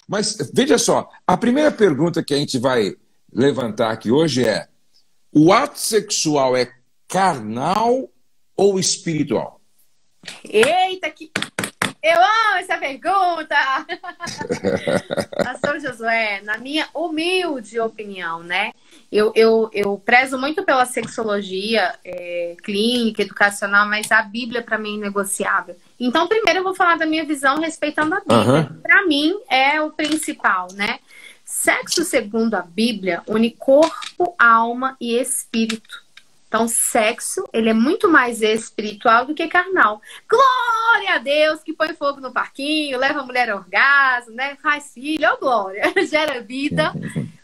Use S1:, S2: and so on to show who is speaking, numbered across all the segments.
S1: Mas veja só, a primeira pergunta que a gente vai levantar aqui hoje é: o ato sexual é carnal ou espiritual?
S2: Eita, que... Eu amo essa pergunta! Pastor Josué, na minha humilde opinião, né? Eu prezo muito pela sexologia clínica, educacional, mas a Bíblia para mim é inegociável. Então, primeiro eu vou falar da minha visão respeitando a Bíblia. Para mim é o principal, né? Sexo, segundo a Bíblia, une corpo, alma e espírito. Então, sexo, ele é muito mais espiritual do que carnal. Glória a Deus que põe fogo no parquinho, leva a mulher ao orgasmo, né? Faz filho, oh glória, gera vida.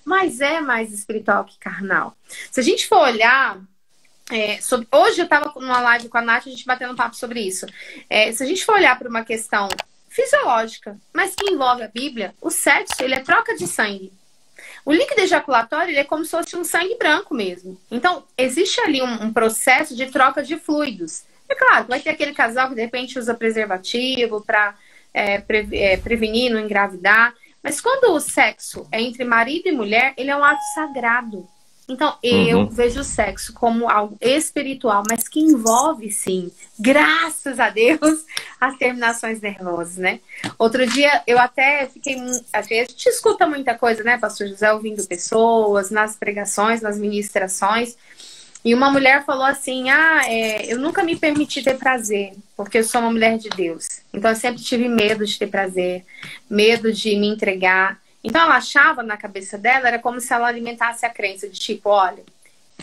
S2: Mas é mais espiritual que carnal. Se a gente for olhar... hoje eu estava numa live com a Nath, a gente batendo um papo sobre isso. Se a gente for olhar para uma questão fisiológica, mas que envolve a Bíblia, o sexo, ele é troca de sangue. O líquido ejaculatório, ele é como se fosse um sangue branco mesmo. Então, existe ali um processo de troca de fluidos. É claro, vai ter aquele casal que de repente usa preservativo para prevenir, não engravidar. Mas quando o sexo é entre marido e mulher, ele é um ato sagrado. Então, eu vejo o sexo como algo espiritual, mas que envolve, sim, graças a Deus, as terminações nervosas, né? Outro dia, eu até fiquei... A gente escuta muita coisa, né, pastor José, ouvindo pessoas, nas pregações, nas ministrações, e uma mulher falou assim, eu nunca me permiti ter prazer, porque eu sou uma mulher de Deus. Então, eu sempre tive medo de ter prazer, medo de me entregar. Então, ela achava na cabeça dela, era como se ela alimentasse a crença de tipo, olha,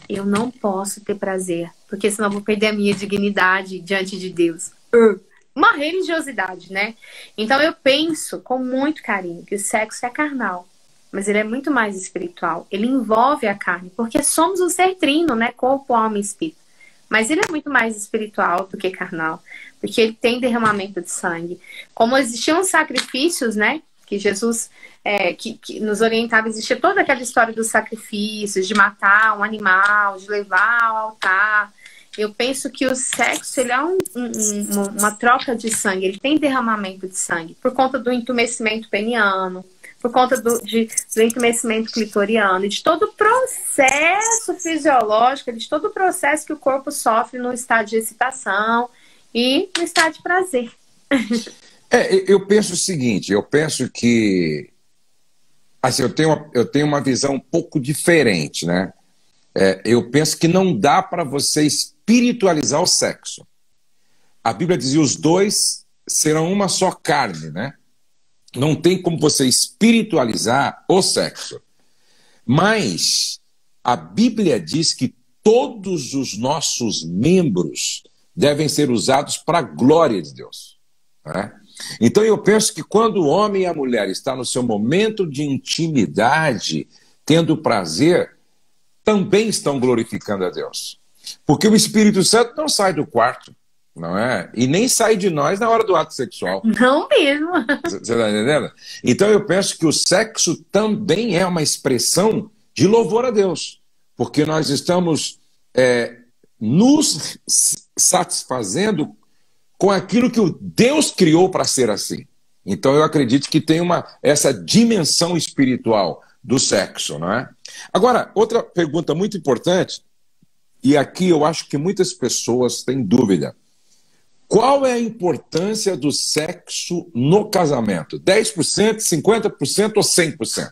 S2: eu não posso ter prazer, porque senão eu vou perder a minha dignidade diante de Deus. Uma religiosidade, né? Então, eu penso com muito carinho que o sexo é carnal, mas ele é muito mais espiritual. Ele envolve a carne, porque somos um ser trino, né? Corpo, alma e espírito. Mas ele é muito mais espiritual do que carnal, porque ele tem derramamento de sangue. Como existiam sacrifícios, né? Que Jesus que nos orientava, existia toda aquela história dos sacrifícios, de matar um animal, de levar ao altar. Eu penso que o sexo, ele é uma troca de sangue, ele tem derramamento de sangue, por conta do entumecimento peniano, por conta do entumecimento clitoriano, e de todo o processo fisiológico, de todo o processo que o corpo sofre no estado de excitação e no estado de prazer.
S1: Eu penso o seguinte, eu penso que assim, eu tenho uma visão um pouco diferente, né? Eu penso que não dá para você espiritualizar o sexo. A Bíblia dizia os dois serão uma só carne, né? Não tem como você espiritualizar o sexo. Mas a Bíblia diz que todos os nossos membros devem ser usados para a glória de Deus, né? Então eu penso que quando o homem e a mulher estão no seu momento de intimidade, tendo prazer, também estão glorificando a Deus. Porque o Espírito Santo não sai do quarto, não é? E nem sai de nós na hora do ato sexual.
S2: Não mesmo.
S1: Você está entendendo? Então eu penso que o sexo também é uma expressão de louvor a Deus. Porque nós estamos nos satisfazendo com aquilo que o Deus criou para ser assim. Então eu acredito que tem essa dimensão espiritual do sexo, não é? Agora, outra pergunta muito importante, e aqui eu acho que muitas pessoas têm dúvida. Qual é a importância do sexo no casamento? 10%, 50% ou 100%?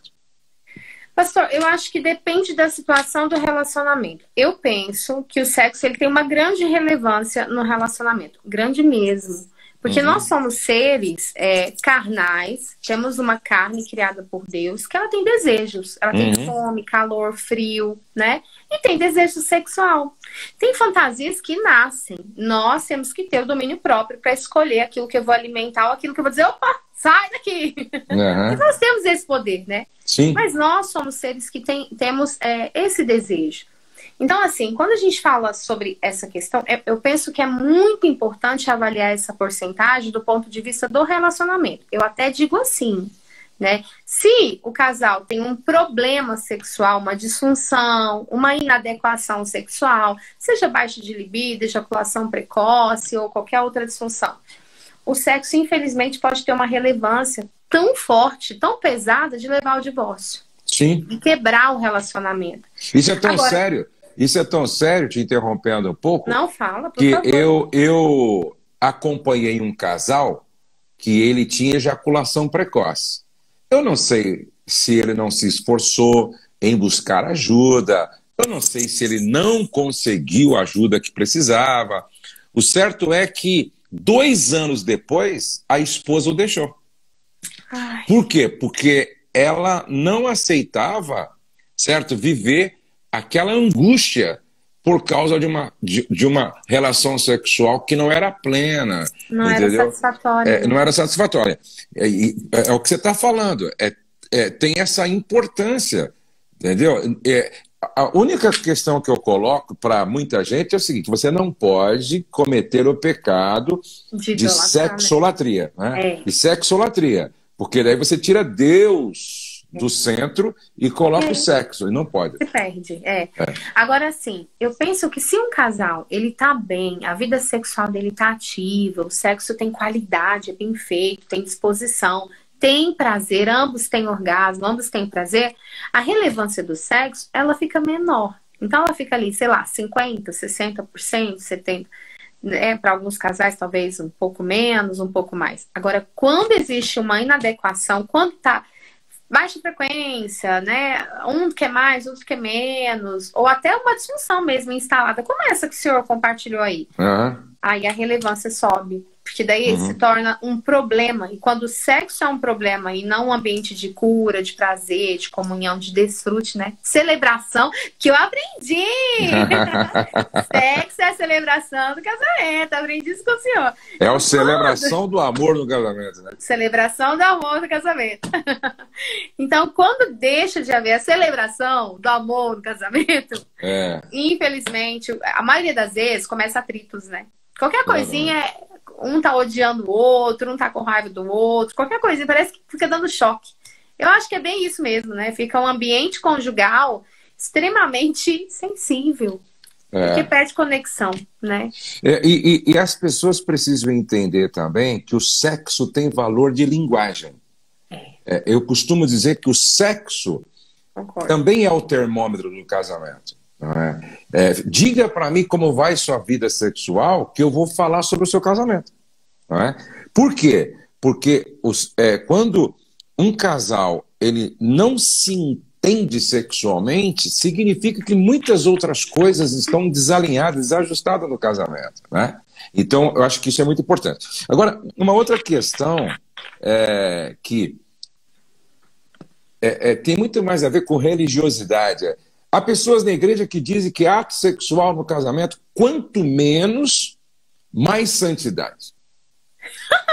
S2: Pastor, eu acho que depende da situação do relacionamento. Eu penso que o sexo ele tem uma grande relevância no relacionamento. Grande mesmo. Porque nós somos seres carnais, temos uma carne criada por Deus, que ela tem desejos. Ela tem fome, calor, frio, né? E tem desejo sexual. Tem fantasias que nascem. Nós temos que ter o domínio próprio para escolher aquilo que eu vou alimentar ou aquilo que eu vou dizer, opa, sai daqui. E nós temos esse poder, né?
S1: Sim.
S2: Mas nós somos seres que temos esse desejo. Então, assim, quando a gente fala sobre essa questão, eu penso que é muito importante avaliar essa porcentagem do ponto de vista do relacionamento. Eu até digo assim, né? Se o casal tem um problema sexual, uma disfunção, uma inadequação sexual, seja baixa de libido, ejaculação precoce ou qualquer outra disfunção, o sexo, infelizmente, pode ter uma relevância tão forte, tão pesada, de levar ao divórcio.
S1: Sim.
S2: De quebrar o relacionamento.
S1: Isso é tão sério. Isso é tão sério, te interrompendo um pouco.
S2: Não, fala, por
S1: que
S2: favor.
S1: eu acompanhei um casal que ele tinha ejaculação precoce. Eu não sei se ele não se esforçou em buscar ajuda, eu não sei se ele não conseguiu a ajuda que precisava. O certo é que 2 anos depois, a esposa o deixou.
S2: Ai.
S1: Por quê? Porque ela não aceitava, certo, viver aquela angústia por causa de uma relação sexual que não era plena.
S2: Não
S1: entendeu?
S2: era satisfatória.
S1: Não era satisfatória. É o que você está falando. Tem essa importância, entendeu? A única questão que eu coloco para muita gente é o seguinte: você não pode cometer o pecado de sexolatria, né? De sexolatria, porque daí você tira Deus do centro e coloca o sexo, e não pode.
S2: Se perde, Agora, sim, eu penso que se um casal, ele tá bem, a vida sexual dele tá ativa, o sexo tem qualidade, é bem feito, tem disposição, tem prazer, ambos têm orgasmo, ambos têm prazer, a relevância do sexo, ela fica menor. Então, ela fica ali, sei lá, 50%, 60%, 70%. Para alguns casais, talvez um pouco menos, um pouco mais. Agora, quando existe uma inadequação, quando tá baixa frequência, né? Um quer mais, outro quer menos, ou até uma disfunção mesmo instalada, como essa que o senhor compartilhou aí. Aí a relevância sobe, porque daí se torna um problema. E quando o sexo é um problema e não um ambiente de cura, de prazer, de comunhão, de desfrute, né? Celebração, que eu aprendi! Sexo é a celebração do casamento, aprendi isso com o senhor.
S1: É a celebração do amor no casamento, né?
S2: Celebração do amor no casamento. Então, quando deixa de haver a celebração do amor no casamento, infelizmente, a maioria das vezes começa atritos, né? Qualquer coisinha, um tá odiando o outro, um tá com raiva do outro, qualquer coisinha, parece que fica dando choque. Eu acho que é bem isso mesmo, né? Fica um ambiente conjugal extremamente sensível, porque perde conexão, né?
S1: E as pessoas precisam entender também que o sexo tem valor de linguagem. Eu costumo dizer que o sexo também é o termômetro do casamento. Não é? Diga para mim como vai sua vida sexual, que eu vou falar sobre o seu casamento. Não é? Por quê? Porque quando um casal ele não se entende sexualmente, significa que muitas outras coisas estão desalinhadas, desajustadas no casamento. Né? Então, eu acho que isso é muito importante. Agora, uma outra questão que tem muito mais a ver com religiosidade. Há pessoas na igreja que dizem que ato sexual no casamento, quanto menos, mais santidade.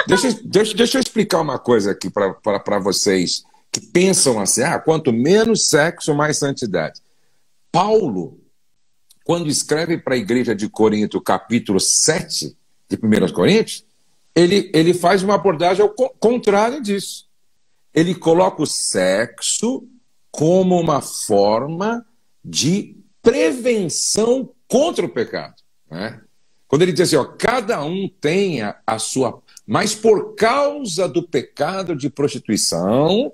S1: Deixa eu explicar uma coisa aqui para vocês que pensam assim, quanto menos sexo, mais santidade. Paulo, quando escreve para a igreja de Corinto, capítulo 7 de 1 Coríntios, ele faz uma abordagem ao contrário disso. Ele coloca o sexo como uma forma de prevenção contra o pecado. Né? Quando ele diz assim, cada um tenha a sua... Mas por causa do pecado de prostituição,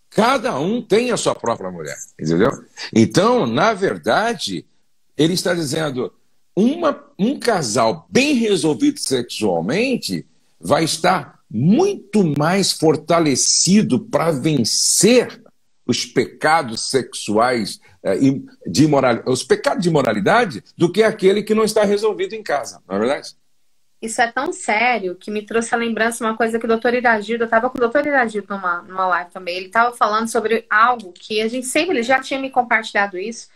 S1: cada um tem a sua própria mulher. Entendeu? Então, na verdade, ele está dizendo, um casal bem resolvido sexualmente vai estar muito mais fortalecido para vencer os pecados sexuais, os pecados de imoralidade, do que aquele que não está resolvido em casa, não é verdade?
S2: Isso é tão sério que me trouxe a lembrança uma coisa que o doutor Iragildo, eu estava com o doutor Iragildo numa live também, ele estava falando sobre algo que a gente sempre, ele já tinha me compartilhado isso,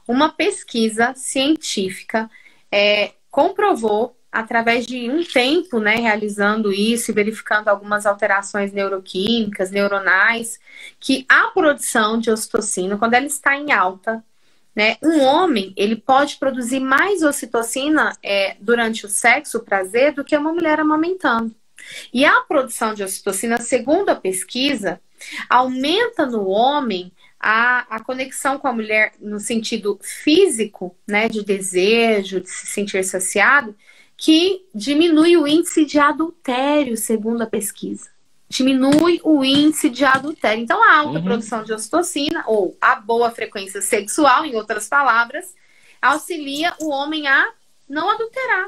S2: uma pesquisa científica comprovou, através de um tempo, né, realizando isso e verificando algumas alterações neuroquímicas, neuronais, que a produção de ocitocina, quando ela está em alta, né, um homem, ele pode produzir mais ocitocina durante o sexo, o prazer, do que uma mulher amamentando. E a produção de ocitocina, segundo a pesquisa, aumenta no homem a conexão com a mulher no sentido físico, né, de desejo, de se sentir saciado, que diminui o índice de adultério, segundo a pesquisa. Diminui o índice de adultério. Então, a alta produção de ocitocina, ou a boa frequência sexual, em outras palavras, auxilia o homem a não adulterar.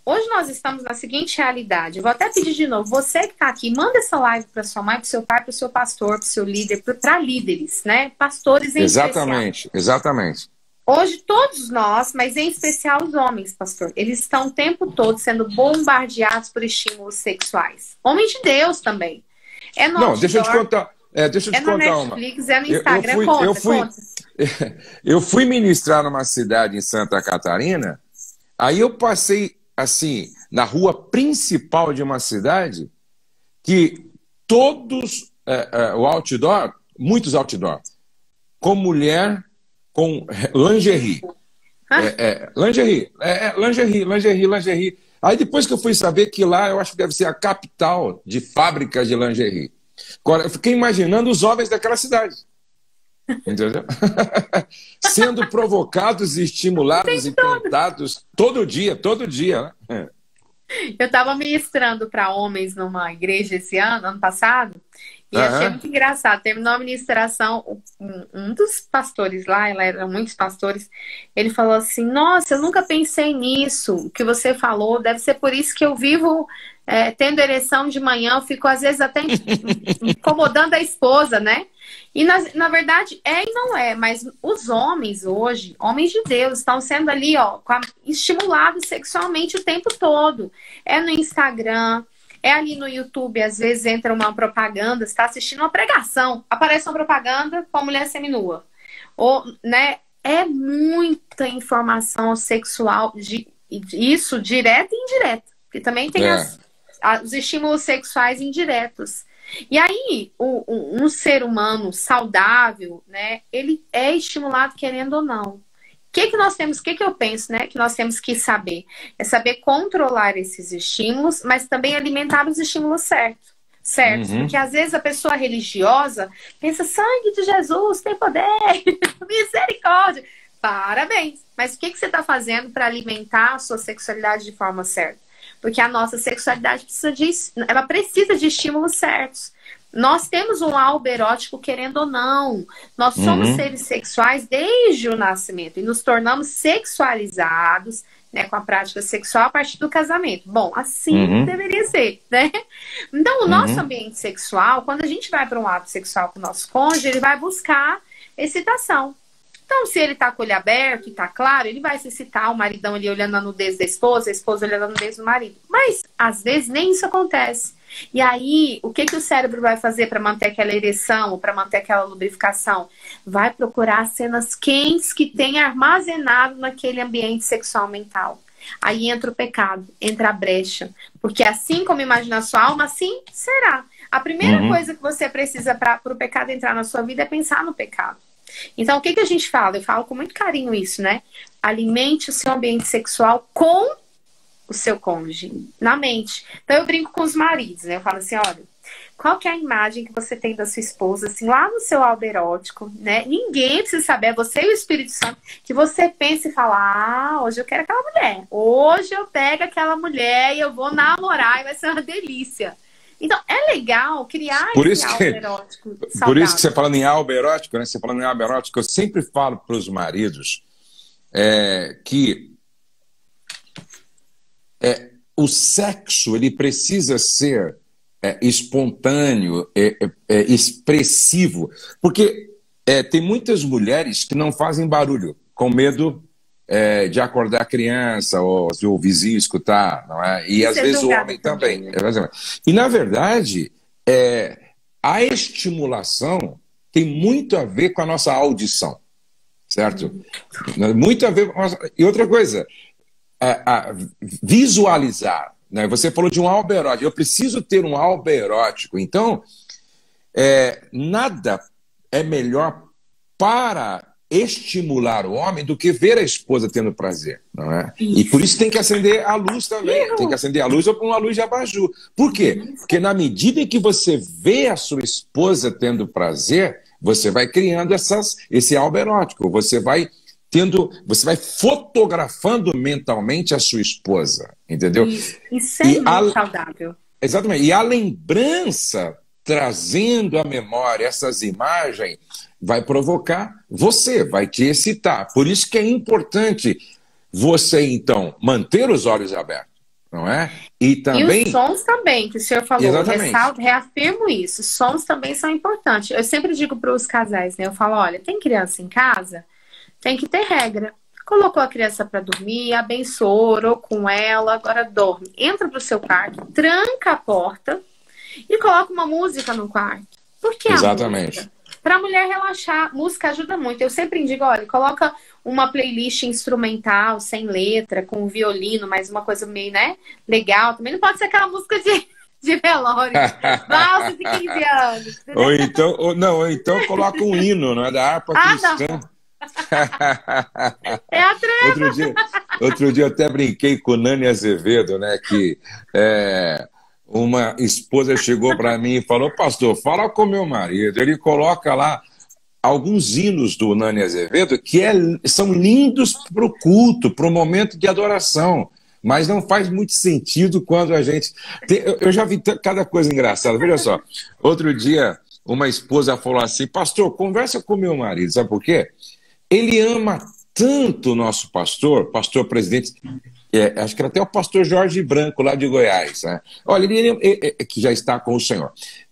S2: Hoje nós estamos na seguinte realidade. Eu vou até pedir de novo, você que está aqui, manda essa live para sua mãe, para o seu pai, para o seu pastor, para o seu líder, para líderes, né? Pastores em
S1: Exatamente,
S2: especial.
S1: exatamente.
S2: Hoje todos nós, mas em especial os homens, pastor, eles estão o tempo todo sendo bombardeados por estímulos sexuais. Homens de Deus também. É no
S1: Não, deixa eu te contar. Deixa eu te contar
S2: Netflix, é no Instagram, conta.
S1: Eu fui ministrar numa cidade em Santa Catarina, aí eu passei, assim, na rua principal de uma cidade, que todos, o outdoor, muitos outdoor, com mulher, com lingerie. Lingerie. Aí depois que eu fui saber que lá, eu acho que deve ser a capital de fábricas de lingerie. Agora, eu fiquei imaginando os homens daquela cidade. Entendeu? Sendo provocados, estimulados e tentados todo dia, né?
S2: Eu estava ministrando para homens numa igreja esse ano passado, e achei muito engraçado. Terminou a ministração, um dos pastores lá, eram muitos pastores, ele falou assim: nossa, eu nunca pensei nisso, o que você falou, deve ser por isso que eu vivo tendo ereção de manhã, eu fico às vezes até incomodando a esposa, né? E na verdade é e não é, mas os homens hoje, homens de Deus, estão sendo ali, ó, estimulados sexualmente o tempo todo. É no Instagram, é ali no YouTube, às vezes entra uma propaganda, você está assistindo uma pregação, aparece uma propaganda com a mulher seminua. Ou, né, é muita informação sexual, isso direta e indireta, porque também tem os estímulos sexuais indiretos. E aí, um ser humano saudável, né, ele é estimulado querendo ou não. O que nós temos, o que eu penso, né, que nós temos que saber? É saber controlar esses estímulos, mas também alimentar os estímulos certos. Porque às vezes a pessoa religiosa pensa, sangue de Jesus tem poder, misericórdia. Parabéns! Mas o que você está fazendo para alimentar a sua sexualidade de forma certa? Porque a nossa sexualidade precisa de estímulos certos. Nós temos um albo erótico, querendo ou não. Nós somos seres sexuais desde o nascimento e nos tornamos sexualizados, né, com a prática sexual a partir do casamento. Bom, assim deveria ser, né? Então, o nosso ambiente sexual, quando a gente vai para um ato sexual com o nosso cônjuge, ele vai buscar excitação. Então, se ele tá com o olho aberto e tá claro, ele vai se excitar, o maridão ali olhando a nudez da esposa, a esposa olhando a nudez do marido. Mas, às vezes, nem isso acontece. E aí, o que o cérebro vai fazer para manter aquela ereção, ou para manter aquela lubrificação? Vai procurar cenas quentes que tem armazenado naquele ambiente sexual mental. Aí entra o pecado, entra a brecha. Porque assim como imagina a sua alma, assim será. A primeira coisa que você precisa para o pecado entrar na sua vida é pensar no pecado. Então, o que a gente fala? Eu falo com muito carinho isso, né? Alimente o seu ambiente sexual com o seu cônjuge, na mente. Então, eu brinco com os maridos, né? Eu falo assim, olha, qual que é a imagem que você tem da sua esposa, assim, lá no seu albo erótico, né? Ninguém precisa saber, é você e o Espírito Santo, que você pensa e fala, ah, hoje eu quero aquela mulher. Hoje eu pego aquela mulher e eu vou namorar e vai ser uma delícia. Então, é legal criar esse albo erótico saudável.
S1: Por isso que você falando em albo erótico, né? Você falando em albo erótico, eu sempre falo para os maridos que o sexo ele precisa ser espontâneo, expressivo, porque tem muitas mulheres que não fazem barulho, com medo de acordar a criança ou se o vizinho escutar, não é? E às vezes o homem também. E na verdade, a estimulação tem muito a ver com a nossa audição, certo? Muito a ver com a nossa... E outra coisa, visualizar, né? Você falou de um albo erótico, eu preciso ter um albo erótico, então nada é melhor para estimular o homem do que ver a esposa tendo prazer, não é? E por isso tem que acender a luz também, tem que acender a luz ou uma luz de abajur. Por quê? Porque na medida em que você vê a sua esposa tendo prazer, você vai criando esse albo erótico, você vai você vai fotografando mentalmente a sua esposa, entendeu?
S2: Isso é muito saudável.
S1: Exatamente. E a lembrança, trazendo à memória essas imagens, vai provocar você, vai te excitar. Por isso que é importante você, então, manter os olhos abertos, não é? E também...
S2: E os sons também, que o senhor falou.
S1: Exatamente.
S2: Reafirmo isso. Sons também são importantes. Eu sempre digo para os casais, né? Eu falo, olha, tem criança em casa, tem que ter regra. Colocou a criança para dormir, abençoou, orou com ela, agora dorme. Entra pro seu quarto, tranca a porta e coloca uma música no quarto. Por que
S1: Exatamente.
S2: a música? Para a mulher relaxar. Música ajuda muito. Eu sempre digo, olha, coloca uma playlist instrumental, sem letra, com violino, mas uma coisa meio, né, legal. Também não pode ser aquela música de velório. Valsa de 15 anos.
S1: Ou então coloca um hino, não é, da harpa cristã.
S2: Não. É a treva.
S1: Outro dia eu até brinquei com o Nani Azevedo, né? Que uma esposa chegou para mim e falou: pastor, fala com meu marido. Ele coloca lá alguns hinos do Nani Azevedo que são lindos para o culto, para o momento de adoração. Mas não faz muito sentido quando a gente... Eu já vi cada coisa engraçada. Veja só, outro dia uma esposa falou assim: pastor, conversa com meu marido. Sabe por quê? Ele ama tanto o nosso pastor presidente, acho que era até o pastor Jorge Branco, lá de Goiás, né? Olha, que já está com o Senhor.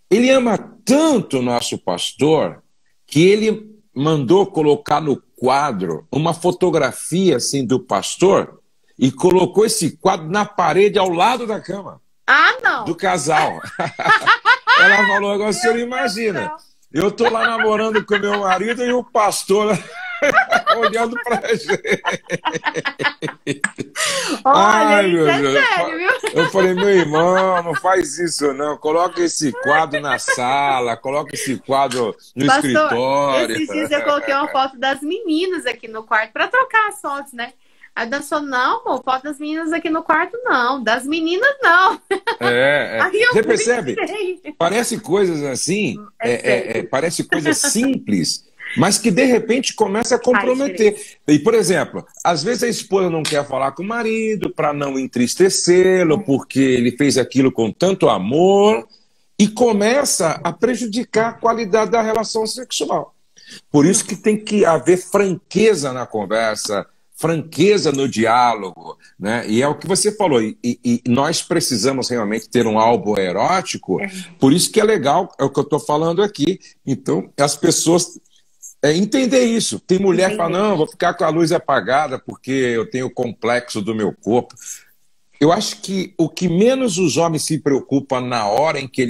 S1: Ele ama tanto o nosso pastor que ele mandou colocar no quadro uma fotografia assim do pastor e colocou esse quadro na parede ao lado da cama.
S2: Ah, não!
S1: Do casal. Ela falou: agora o senhor imagina, eu tô lá namorando com meu marido e o pastor... olhando pra gente.
S2: Olha, ai, meu Deus. Sério, viu?
S1: Eu falei: meu irmão, não faz isso não. Coloca esse quadro na sala, coloca esse quadro no escritório.
S2: Esses dias eu coloquei uma foto das meninas aqui no quarto para trocar as fotos, né? Aí a dançou: não, pô, foto das meninas aqui no quarto, não. Das meninas, não.
S1: Você percebe? Parece coisas assim, parece coisas simples, mas que de repente começa a comprometer. E, por exemplo, às vezes a esposa não quer falar com o marido para não entristecê-lo, porque ele fez aquilo com tanto amor, e começa a prejudicar a qualidade da relação sexual. Por isso que tem que haver franqueza na conversa, franqueza no diálogo, né? E é o que você falou, e nós precisamos realmente ter um álbum erótico, por isso que é legal, é o que eu estou falando aqui. Então, as pessoas... entender isso. Tem mulher que fala: não, vou ficar com a luz apagada porque eu tenho o complexo do meu corpo. Eu acho que o que menos os homens se preocupam na hora em que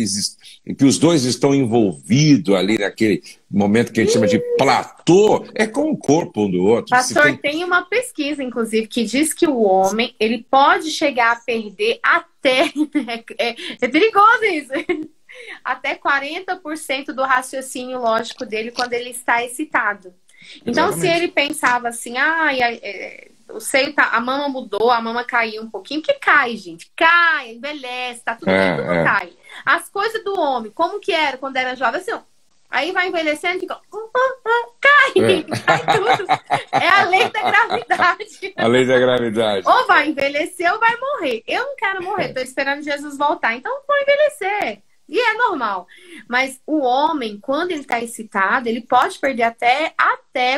S1: os dois estão envolvidos ali naquele momento que a gente chama de platô, é com o corpo um do outro.
S2: Pastor, tem uma pesquisa, inclusive, que diz que o homem ele pode chegar a perder até... é perigoso isso. Até 40% do raciocínio lógico dele quando ele está excitado. Então, se ele pensava assim: o seio a mama mudou, a mama caiu um pouquinho, que cai, gente, cai, envelhece, tá tudo bem, tudo cai. As coisas do homem, como que era quando era jovem, assim, ó, aí vai envelhecendo e fica, cai, cai tudo. É a lei da gravidade.
S1: A lei da gravidade.
S2: Ou vai envelhecer ou vai morrer. Eu não quero morrer, tô esperando Jesus voltar, então vou envelhecer. E é normal. Mas o homem, quando ele está excitado, ele pode perder até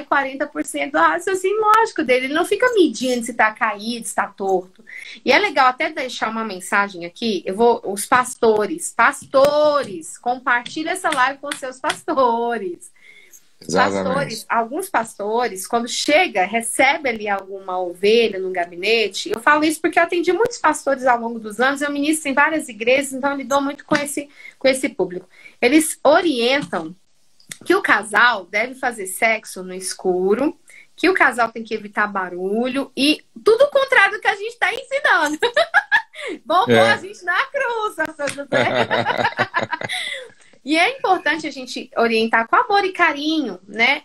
S2: 40% do raciocínio lógico dele. Ele não fica medindo se está caído, se está torto. E é legal até deixar uma mensagem aqui. Os pastores, compartilha essa live com seus pastores. Alguns pastores, quando recebe ali alguma ovelha no gabinete, eu falo isso porque eu atendi muitos pastores ao longo dos anos, eu ministro em várias igrejas, então eu lido muito com esse público. Eles orientam que o casal deve fazer sexo no escuro, que o casal tem que evitar barulho e tudo o contrário do que a gente está ensinando. Vamos pôr a gente na cruz, pastor José. E é importante a gente orientar com amor e carinho, né?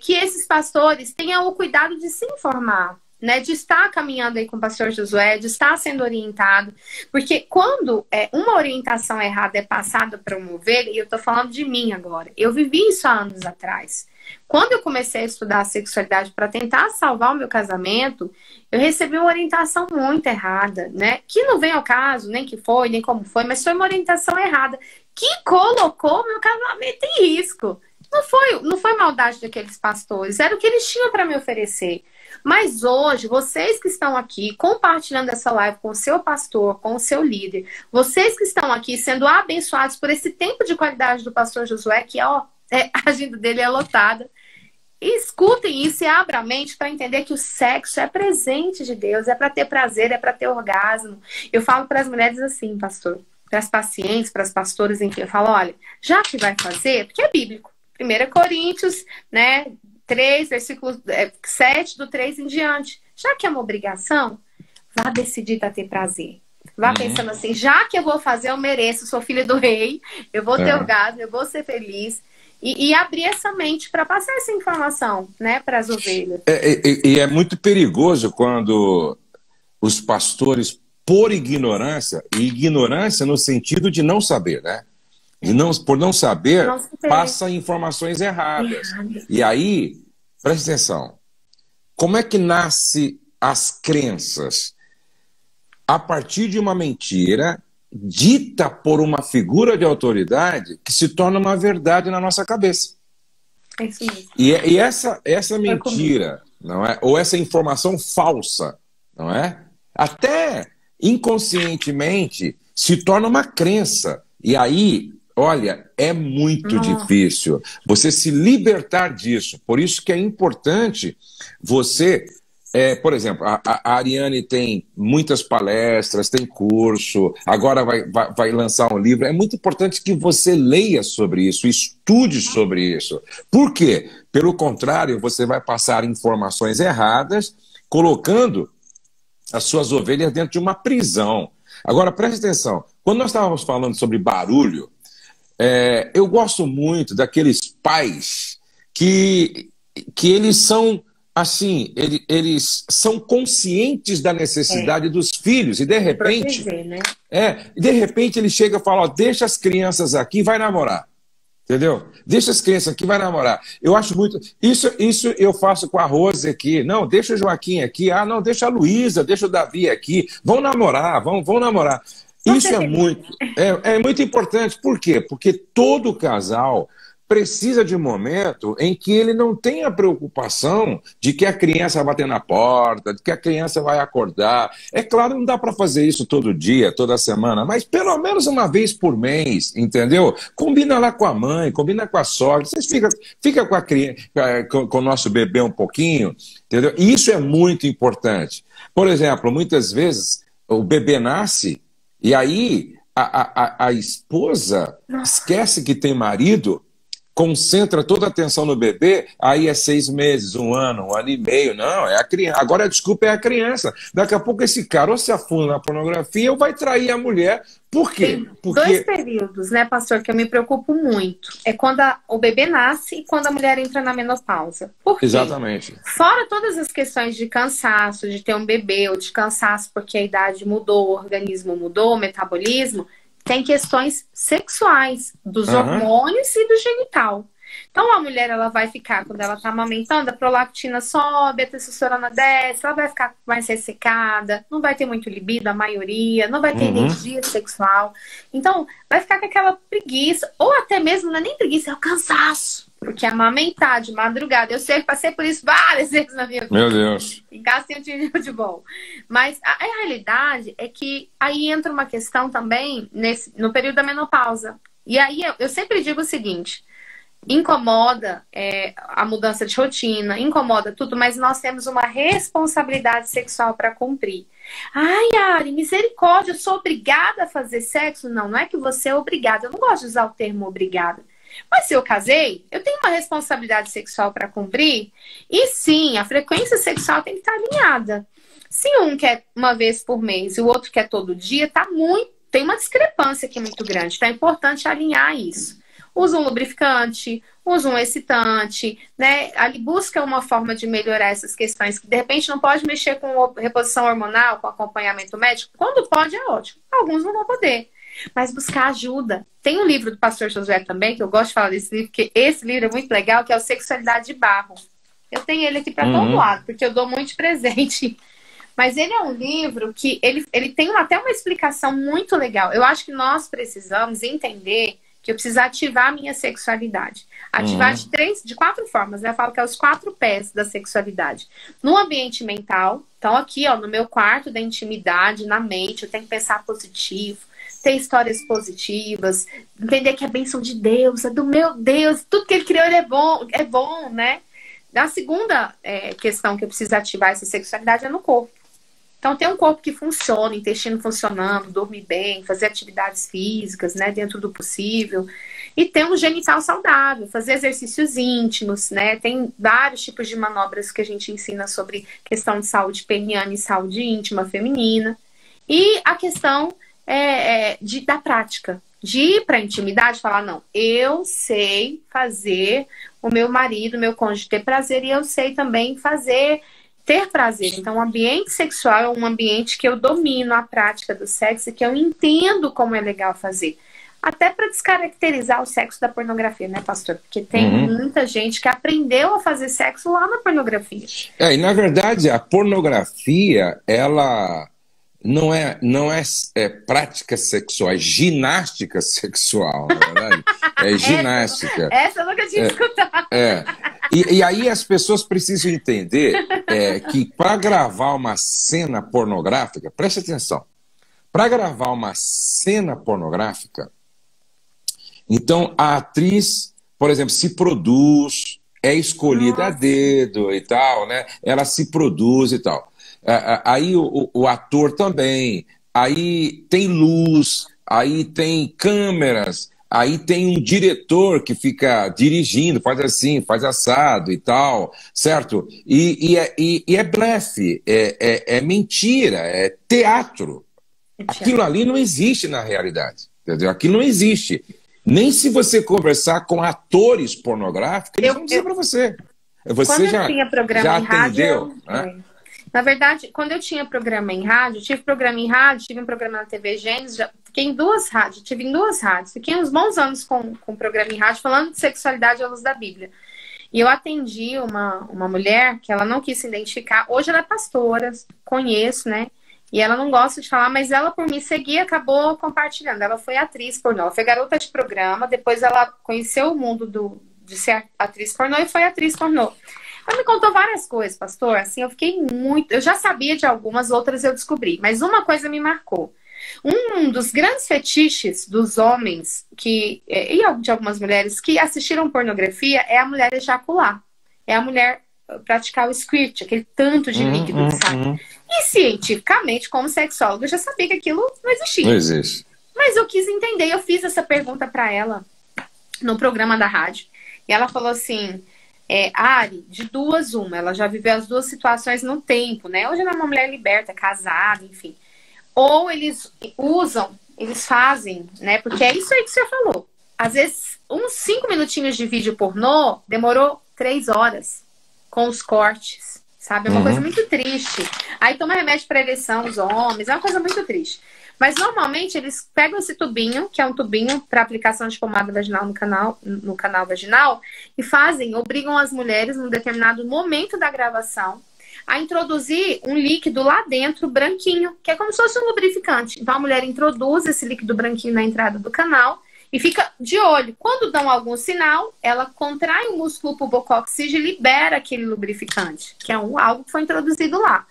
S2: Que esses pastores tenham o cuidado de se informar. né, de estar caminhando aí com o pastor Josué, de estar sendo orientado, porque quando uma orientação errada é passada para uma ovelha, e eu tô falando de mim agora, eu vivi isso há anos atrás. Quando eu comecei a estudar a sexualidade para tentar salvar o meu casamento, eu recebi uma orientação muito errada, né? Que não vem ao caso, nem que foi, nem como foi, mas foi uma orientação errada que colocou meu casamento em risco. Não foi maldade daqueles pastores, era o que eles tinham para me oferecer. Mas hoje, vocês que estão aqui compartilhando essa live com o seu pastor, com o seu líder, vocês que estão aqui sendo abençoados por esse tempo de qualidade do pastor Josué, que a agenda dele é lotada, escutem isso e abram a mente para entender que o sexo é presente de Deus, é para ter prazer, é para ter orgasmo. Eu falo para as mulheres assim, pastor, para as pacientes, para as pastoras, enfim, eu falo, olha, já que vai fazer, porque é bíblico, 1 Coríntios, né, 3, versículo 7, do 3 em diante. Já que é uma obrigação, vá decidir a ter prazer. Vá pensando assim, já que eu vou fazer, eu mereço, sou filha do rei, eu vou ter orgasmo, eu vou ser feliz. E abrir essa mente para passar essa informação, né, para as ovelhas.
S1: E é muito perigoso quando os pastores, por ignorância, e ignorância no sentido de não saber, né? Por não saber, passa informações erradas. E aí, preste atenção, como é que nasce as crenças? A partir de uma mentira dita por uma figura de autoridade que se torna uma verdade na nossa cabeça.
S2: É isso mesmo.
S1: E essa mentira, não é? Ou essa informação falsa, não é? Até inconscientemente se torna uma crença. E aí, olha, é muito difícil você se libertar disso. Por isso que é importante você... por exemplo, a Ariane tem muitas palestras, tem curso, agora vai lançar um livro. É muito importante que você leia sobre isso, estude sobre isso. Por quê? Pelo contrário, você vai passar informações erradas, colocando as suas ovelhas dentro de uma prisão. Agora, preste atenção, quando nós estávamos falando sobre barulho, eu gosto muito daqueles pais que eles são... Assim, eles são conscientes da necessidade dos filhos e de repente,
S2: proteger, né?
S1: De repente ele chega e fala, ó, deixa as crianças aqui e vai namorar, entendeu? Deixa as crianças aqui e vai namorar. Eu acho muito... Isso eu faço com a Rose aqui. Não, deixa o Joaquim aqui. Ah, não, deixa a Luísa, deixa o Davi aqui. Vão namorar, vão namorar. Isso é muito importante. Por quê? Porque todo casal precisa de um momento em que ele não tenha preocupação de que a criança vai bater na porta, de que a criança vai acordar. É claro, não dá para fazer isso todo dia, toda semana, mas pelo menos uma vez por mês, entendeu? Combina lá com a mãe, combina com a sogra, vocês fica com a criança, com o nosso bebê um pouquinho, entendeu? E isso é muito importante. Por exemplo, muitas vezes o bebê nasce e aí a esposa esquece que tem marido, concentra toda a atenção no bebê, aí é 6 meses, 1 ano, 1 ano e meio. Não, é a criança. Agora a desculpa é a criança. Daqui a pouco esse cara ou se afunda na pornografia ou vai trair a mulher. Por quê?
S2: Tem 2 períodos, né, pastor, que eu me preocupo muito. É quando o bebê nasce e quando a mulher entra na menopausa. Por quê?
S1: Exatamente.
S2: Fora todas as questões de cansaço, de ter um bebê, ou de cansaço porque a idade mudou, o organismo mudou, o metabolismo, tem questões sexuais, dos hormônios e do genital. Então, a mulher, ela vai ficar, quando ela está amamentando, a prolactina sobe, a testosterona desce, ela vai ficar mais ressecada, não vai ter muito libido, a maioria, não vai ter energia sexual. Então, vai ficar com aquela preguiça, ou até mesmo, não é nem preguiça, é o cansaço. Porque amamentar de madrugada, eu sei que passei por isso várias vezes na minha vida.
S1: Meu Deus.
S2: Em casa tem um time de bom. Mas a realidade é que aí entra uma questão também no período da menopausa. E aí eu sempre digo o seguinte, incomoda a mudança de rotina, incomoda tudo, mas nós temos uma responsabilidade sexual para cumprir. Ai, Ari, misericórdia, eu sou obrigada a fazer sexo? Não, não é que você é obrigada. Eu não gosto de usar o termo obrigada. Mas se eu casei, eu tenho uma responsabilidade sexual para cumprir. E sim, a frequência sexual tem que estar alinhada. Se um quer uma vez por mês e o outro quer todo dia, tem uma discrepância aqui muito grande. Então é importante alinhar isso. usa um lubrificante, usa um excitante, né? Ali busca uma forma de melhorar essas questões, que de repente não pode mexer com reposição hormonal, com acompanhamento médico. Quando pode, é ótimo. Alguns não vão poder. Mas buscar ajuda. Tem um livro do pastor Josué também, que eu gosto de falar desse livro, porque esse livro é muito legal, que é o Sexualidade de Barro. Eu tenho ele aqui para todo lado, porque eu dou muito de presente. Mas ele é um livro que ele tem até uma explicação muito legal. Eu acho que nós precisamos entender que eu preciso ativar a minha sexualidade. Ativar de 4 formas, né? Eu falo que é os 4 pés da sexualidade. No ambiente mental, então aqui, ó, no meu quarto da intimidade, na mente, eu tenho que pensar positivo, ter histórias positivas, entender que é a bênção de Deus, é do meu Deus, tudo que ele criou ele é bom, né? A segunda questão que eu preciso ativar essa sexualidade é no corpo. Então, ter um corpo que funciona, intestino funcionando, dormir bem, fazer atividades físicas, né, dentro do possível. E ter um genital saudável, fazer exercícios íntimos, né? Tem vários tipos de manobras que a gente ensina sobre questão de saúde peniana e saúde íntima feminina. E a questão da prática. De ir para a intimidade e falar, não, eu sei fazer o meu marido, o meu cônjuge ter prazer, e eu sei também ter prazer. Então, o ambiente sexual é um ambiente que eu domino a prática do sexo e que eu entendo como é legal fazer. Até para descaracterizar o sexo da pornografia, né, pastor? Porque tem muita gente que aprendeu a fazer sexo lá na pornografia.
S1: E na verdade, a pornografia, ela não é prática sexual, é ginástica sexual, na verdade. É ginástica.
S2: Essa eu nunca tinha escutado.
S1: E aí as pessoas precisam entender que para gravar uma cena pornográfica, preste atenção, para gravar uma cena pornográfica, então a atriz, por exemplo, se produz, é escolhida a dedo e tal, né? Ela se produz e tal. Aí o ator também, aí tem luz, aí tem câmeras, aí tem um diretor que fica dirigindo, faz assim, faz assado e tal, certo? E é blefe, é mentira, é teatro. Aquilo ali não existe na realidade, entendeu? Aquilo não existe. Nem se você conversar com atores pornográficos, eles vão dizer para você. Você já atendeu, né?
S2: Na verdade, quando eu tinha programa em rádio, tive um programa na TV Gênesis, fiquei em 2 rádios, tive em 2 rádios, fiquei uns bons anos com programa em rádio, falando de sexualidade à luz da Bíblia. E eu atendi uma mulher que ela não quis se identificar, hoje ela é pastora, conheço, né? E ela não gosta de falar, mas ela, por me seguir, acabou compartilhando. Ela foi atriz pornô, ela foi garota de programa, depois ela conheceu o mundo de ser atriz pornô e foi atriz pornô. Ela me contou várias coisas, pastor, assim, eu fiquei muito... Eu já sabia de algumas, outras eu descobri, mas uma coisa me marcou. Um dos grandes fetiches dos homens e de algumas mulheres que assistiram pornografia é a mulher ejacular. É a mulher praticar o squirt, aquele tanto de líquido que sai. E cientificamente, como sexóloga, eu já sabia que aquilo não existia.
S1: Não existe.
S2: Mas eu quis entender, eu fiz essa pergunta para ela no programa da rádio. E ela falou assim... Ari, de 2 uma, ela já viveu as 2 situações no tempo, né? Hoje ela é uma mulher liberta, casada, enfim. Ou eles eles fazem, né? Porque é isso aí que o senhor falou. Às vezes, uns 5 minutinhos de vídeo pornô demorou 3 horas com os cortes, sabe? É uma coisa muito triste. Aí toma remédio para ereção os homens, é uma coisa muito triste. Mas normalmente eles pegam esse tubinho, que é um tubinho para aplicação de pomada vaginal no canal vaginal, e obrigam as mulheres, num determinado momento da gravação, a introduzir um líquido lá dentro, branquinho, que é como se fosse um lubrificante. Então a mulher introduz esse líquido branquinho na entrada do canal e fica de olho. Quando dão algum sinal, ela contrai o músculo pubococcígeo e libera aquele lubrificante, que é algo que foi introduzido lá.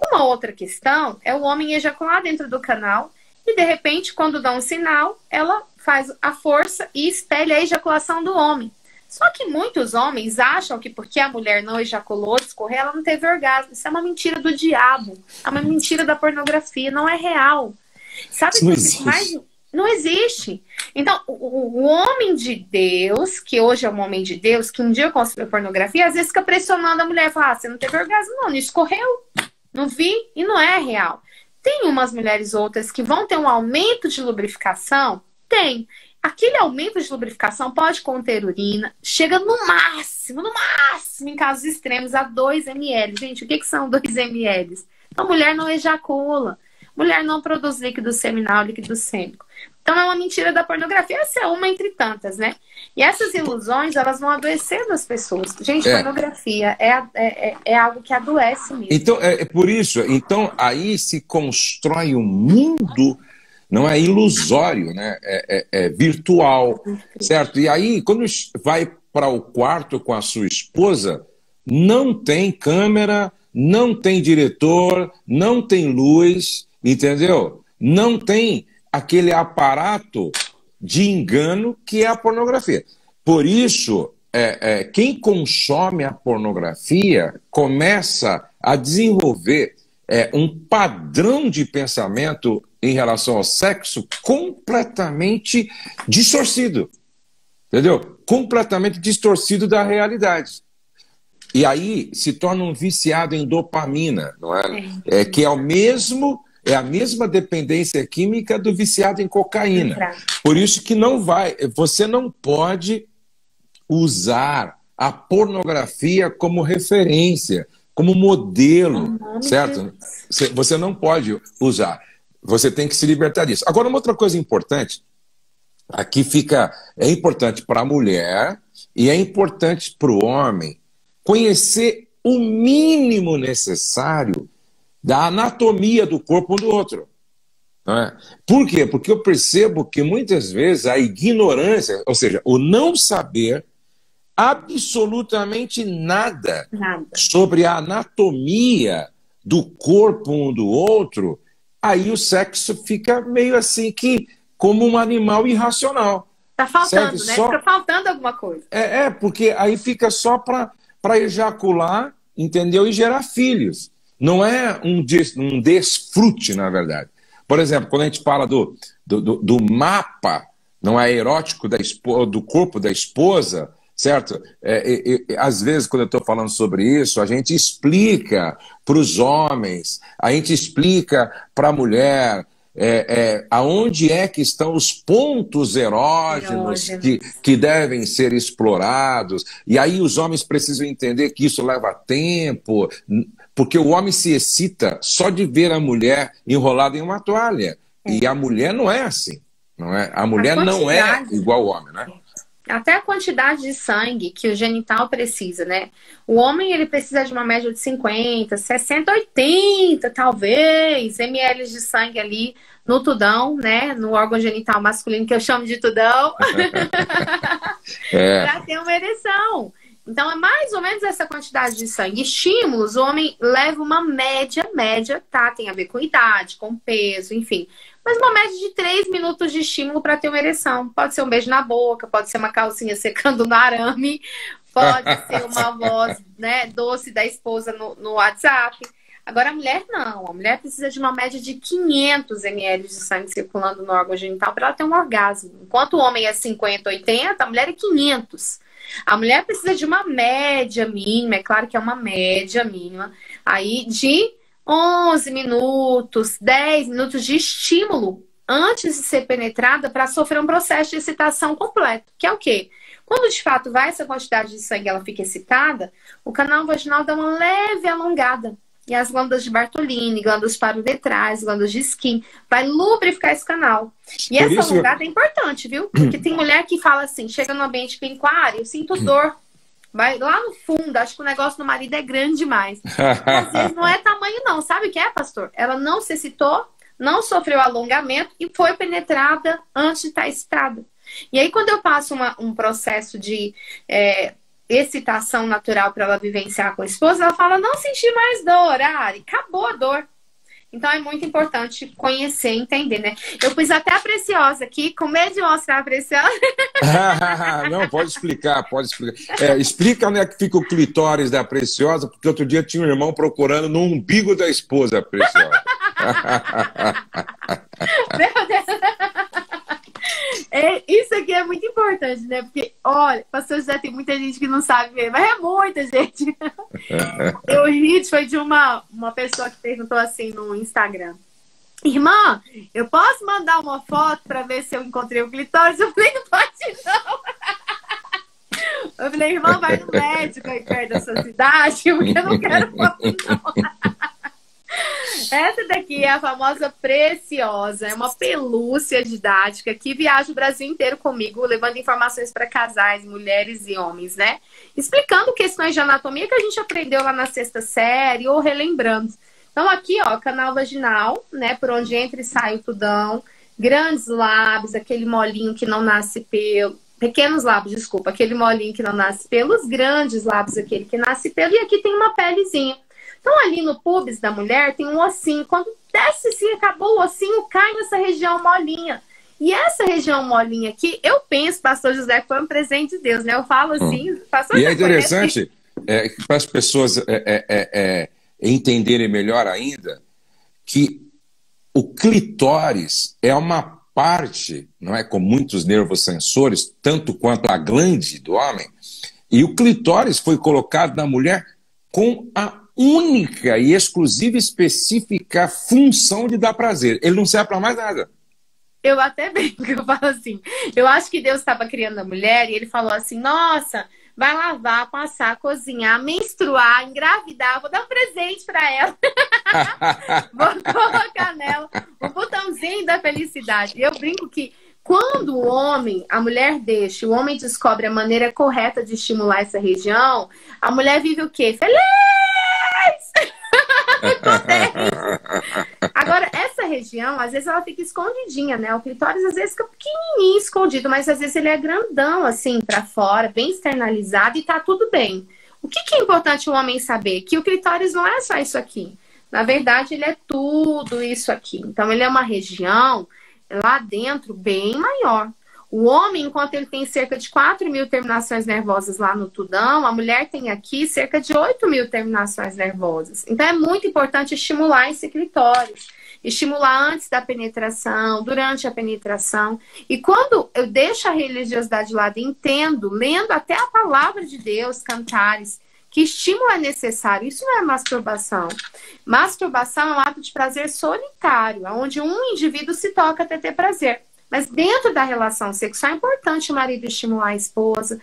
S2: Uma outra questão é o homem ejacular dentro do canal e, de repente, quando dá um sinal, ela faz a força e espelha a ejaculação do homem. Só que muitos homens acham que porque a mulher não ejaculou, escorreu, ela não teve orgasmo. Isso é uma mentira do diabo. É uma mentira da pornografia. Não é real. Sabe o que existe mais? Não existe. Então, o homem de Deus, que hoje é um homem de Deus, que um dia consumiu pornografia, às vezes fica pressionando a mulher. Fala, você não teve orgasmo? Não escorreu. Não vi e não é real. Tem umas mulheres outras que vão ter um aumento de lubrificação? Tem. aquele aumento de lubrificação pode conter urina, chega no máximo, em casos extremos, a 2 ml. Gente, o que são 2 ml? Então, a mulher não ejacula, mulher não produz líquido seminal, líquido sêmico. Então, é uma mentira da pornografia. Essa é uma entre tantas, né? E essas ilusões, elas vão adoecendo as pessoas. Gente, pornografia é algo que adoece mesmo.
S1: Então, é por isso. Então, aí se constrói um mundo, não é ilusório, né? É virtual, certo? E aí, quando vai para o quarto com a sua esposa, não tem câmera, não tem diretor, não tem luz, entendeu? Não tem aquele aparato de engano que é a pornografia. Por isso, quem consome a pornografia começa a desenvolver um padrão de pensamento em relação ao sexo completamente distorcido. Entendeu? Completamente distorcido da realidade. E aí se torna um viciado em dopamina, não é? Que é a mesma dependência química do viciado em cocaína. Por isso que você não pode usar a pornografia como referência, como modelo, certo? Você não pode usar. Você tem que se libertar disso. Agora, uma outra coisa importante, aqui é importante para a mulher e é importante para o homem conhecer o mínimo necessário da anatomia do corpo um do outro. Não é? Por quê? Porque eu percebo que muitas vezes a ignorância, ou seja, o não saber absolutamente nada sobre a anatomia do corpo um do outro, aí o sexo fica meio assim como um animal irracional.
S2: Tá faltando, né? Fica faltando alguma coisa.
S1: Porque aí fica só para ejacular, entendeu? E gerar filhos. Não é um desfrute, na verdade. Por exemplo, quando a gente fala do mapa, não é erótico do corpo da esposa, certo? Às vezes, quando eu estou falando sobre isso, a gente explica para os homens, a gente explica para a mulher aonde é que estão os pontos erógenos que devem ser explorados. E aí os homens precisam entender que isso leva tempo, porque o homem se excita só de ver a mulher enrolada em uma toalha. E a mulher não é assim. Não é? A mulher não é igual ao homem, né?
S2: Até a quantidade de sangue que o genital precisa, né? O homem, ele precisa de uma média de 50, 60, 80, talvez, ml de sangue ali no tudão, né? No órgão genital masculino, que eu chamo de tudão. Para ter uma ereção. Então, é mais ou menos essa quantidade de sangue. Estímulos, o homem leva uma média, tá? Tem a ver com idade, com peso, enfim. Mas uma média de 3 minutos de estímulo para ter uma ereção. Pode ser um beijo na boca, pode ser uma calcinha secando no arame, pode ser uma voz, né, doce da esposa no WhatsApp. Agora, a mulher não. A mulher precisa de uma média de 500 ml de sangue circulando no órgão genital para ela ter um orgasmo. Enquanto o homem é 50, 80, a mulher é 500. A mulher precisa de uma média mínima, é claro que é uma média mínima, aí de 11 minutos, 10 minutos de estímulo antes de ser penetrada para sofrer um processo de excitação completo. Que é o quê? Quando de fato vai essa quantidade de sangue, ela fica excitada, o canal vaginal dá uma leve alongada. E as glândulas de Bartolini, glândulas paroretrais, glândulas de Skin, vai lubrificar esse canal. E essa alongada é importante, viu? Porque tem mulher que fala assim, chega no ambiente clínico, eu sinto dor. Vai lá no fundo, acho que o negócio do marido é grande demais. Às vezes não é tamanho não, sabe o que é, pastor? Ela não se excitou, não sofreu alongamento e foi penetrada antes de estar excitada. E aí quando eu passo um processo de excitação natural para ela vivenciar com a esposa, ela fala, não senti mais dor, Ari, acabou a dor. Então é muito importante conhecer e entender, né? Eu pus até a Preciosa aqui, com medo de mostrar a Preciosa.
S1: Não, pode explicar. Explica onde é que fica o clitóris da Preciosa, porque outro dia tinha um irmão procurando no umbigo da esposa, Preciosa.
S2: Meu Deus. Isso aqui é muito importante, né? Porque, olha, pastor José, tem muita gente que não sabe ver, mas é muita gente. Eu ri, foi de uma pessoa que perguntou assim no Instagram. irmã, eu posso mandar uma foto para ver se eu encontrei o clitóris? Eu falei, não pode não. Eu falei, irmã, vai no médico aí perto da sua cidade, porque eu não quero foto não. Essa daqui é a famosa Preciosa, é uma pelúcia didática que viaja o Brasil inteiro comigo, levando informações para casais, mulheres e homens, né? Explicando questões de anatomia que a gente aprendeu lá na sexta série ou relembrando. Então aqui, ó, canal vaginal, né, por onde entra e sai o tudão, grandes lábios, aquele molinho que não nasce pelo, pequenos lábios, desculpa, aquele molinho que não nasce pelo, os grandes lábios, aquele que nasce pelo, e aqui tem uma pelezinha. Então, ali no pubis da mulher tem um ossinho. Quando desce assim, acabou o ossinho, cai nessa região molinha. E essa região molinha aqui, eu penso, pastor José, que foi um presente de Deus, né? Eu falo assim, pastor
S1: E
S2: José
S1: é interessante para as pessoas entenderem melhor ainda que o clitóris é uma parte, não é, com muitos nervos sensores, tanto quanto a glande do homem, e o clitóris foi colocado na mulher com a única e exclusiva e específica função de dar prazer. Ele não serve para mais nada.
S2: Eu até brinco, eu falo assim, eu acho que Deus estava criando a mulher e ele falou assim, nossa, vai lavar, passar, cozinhar, menstruar, engravidar, vou dar um presente para ela. Vou colocar nela o botãozinho da felicidade. Eu brinco que quando o homem, a mulher deixa, o homem descobre a maneira correta de estimular essa região, a mulher vive o quê? Feliz! Agora, essa região, às vezes ela fica escondidinha, né? O clitóris às vezes fica pequenininho, escondido, mas às vezes ele é grandão, assim, pra fora, bem externalizado e tá tudo bem. O que é importante o homem saber? Que o clitóris não é só isso aqui. Na verdade, ele é tudo isso aqui. Então, ele é uma região lá dentro bem maior. O homem, enquanto ele tem cerca de 4.000 terminações nervosas lá no tudão, a mulher tem aqui cerca de 8.000 terminações nervosas. Então, é muito importante estimular esse clitóris. Estimular antes da penetração, durante a penetração. E quando eu deixo a religiosidade de lado e entendo, lendo até a palavra de Deus, cantares, que estímulo é necessário. Isso não é masturbação. Masturbação é um ato de prazer solitário, onde um indivíduo se toca até ter prazer. Mas dentro da relação sexual é importante o marido estimular a esposa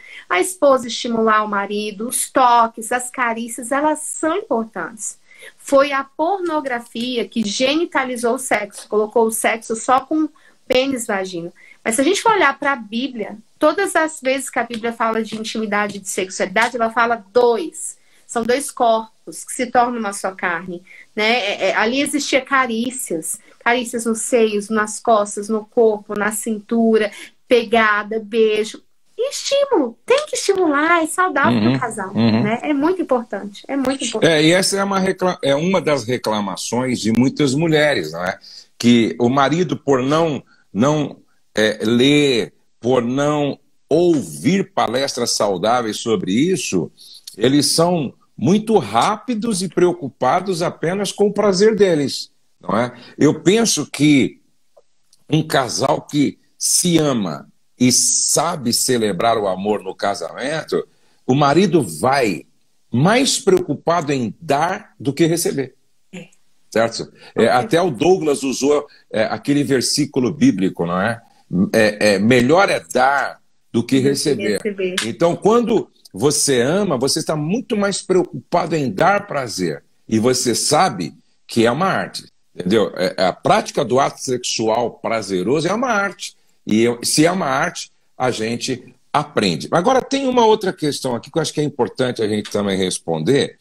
S2: estimular o marido, os toques, as carícias, elas são importantes. Foi a pornografia que genitalizou o sexo, colocou o sexo só com pênis, vagina. Mas se a gente for olhar para a Bíblia, todas as vezes que a Bíblia fala de intimidade e de sexualidade, ela fala dois. São dois corpos que se tornam uma só carne, né? Ali existia carícias nos seios, nas costas, no corpo, na cintura, pegada, beijo. E estímulo. Tem que estimular, é saudável para o casal. Né? É muito importante. É muito importante.
S1: E essa é uma das reclamações de muitas mulheres, não é? Que o marido, por não ler, por não ouvir palestras saudáveis sobre isso, eles são muito rápidos e preocupados apenas com o prazer deles, não é? Eu penso que um casal que se ama e sabe celebrar o amor no casamento, o marido vai mais preocupado em dar do que receber. Certo? Até o Douglas usou aquele versículo bíblico, não é? Melhor é dar do que receber. Então, quando você ama, você está muito mais preocupado em dar prazer. E você sabe que é uma arte. Entendeu? A prática do ato sexual prazeroso é uma arte. E se é uma arte, a gente aprende. Agora, tem uma outra questão aqui que eu acho que é importante a gente também responder.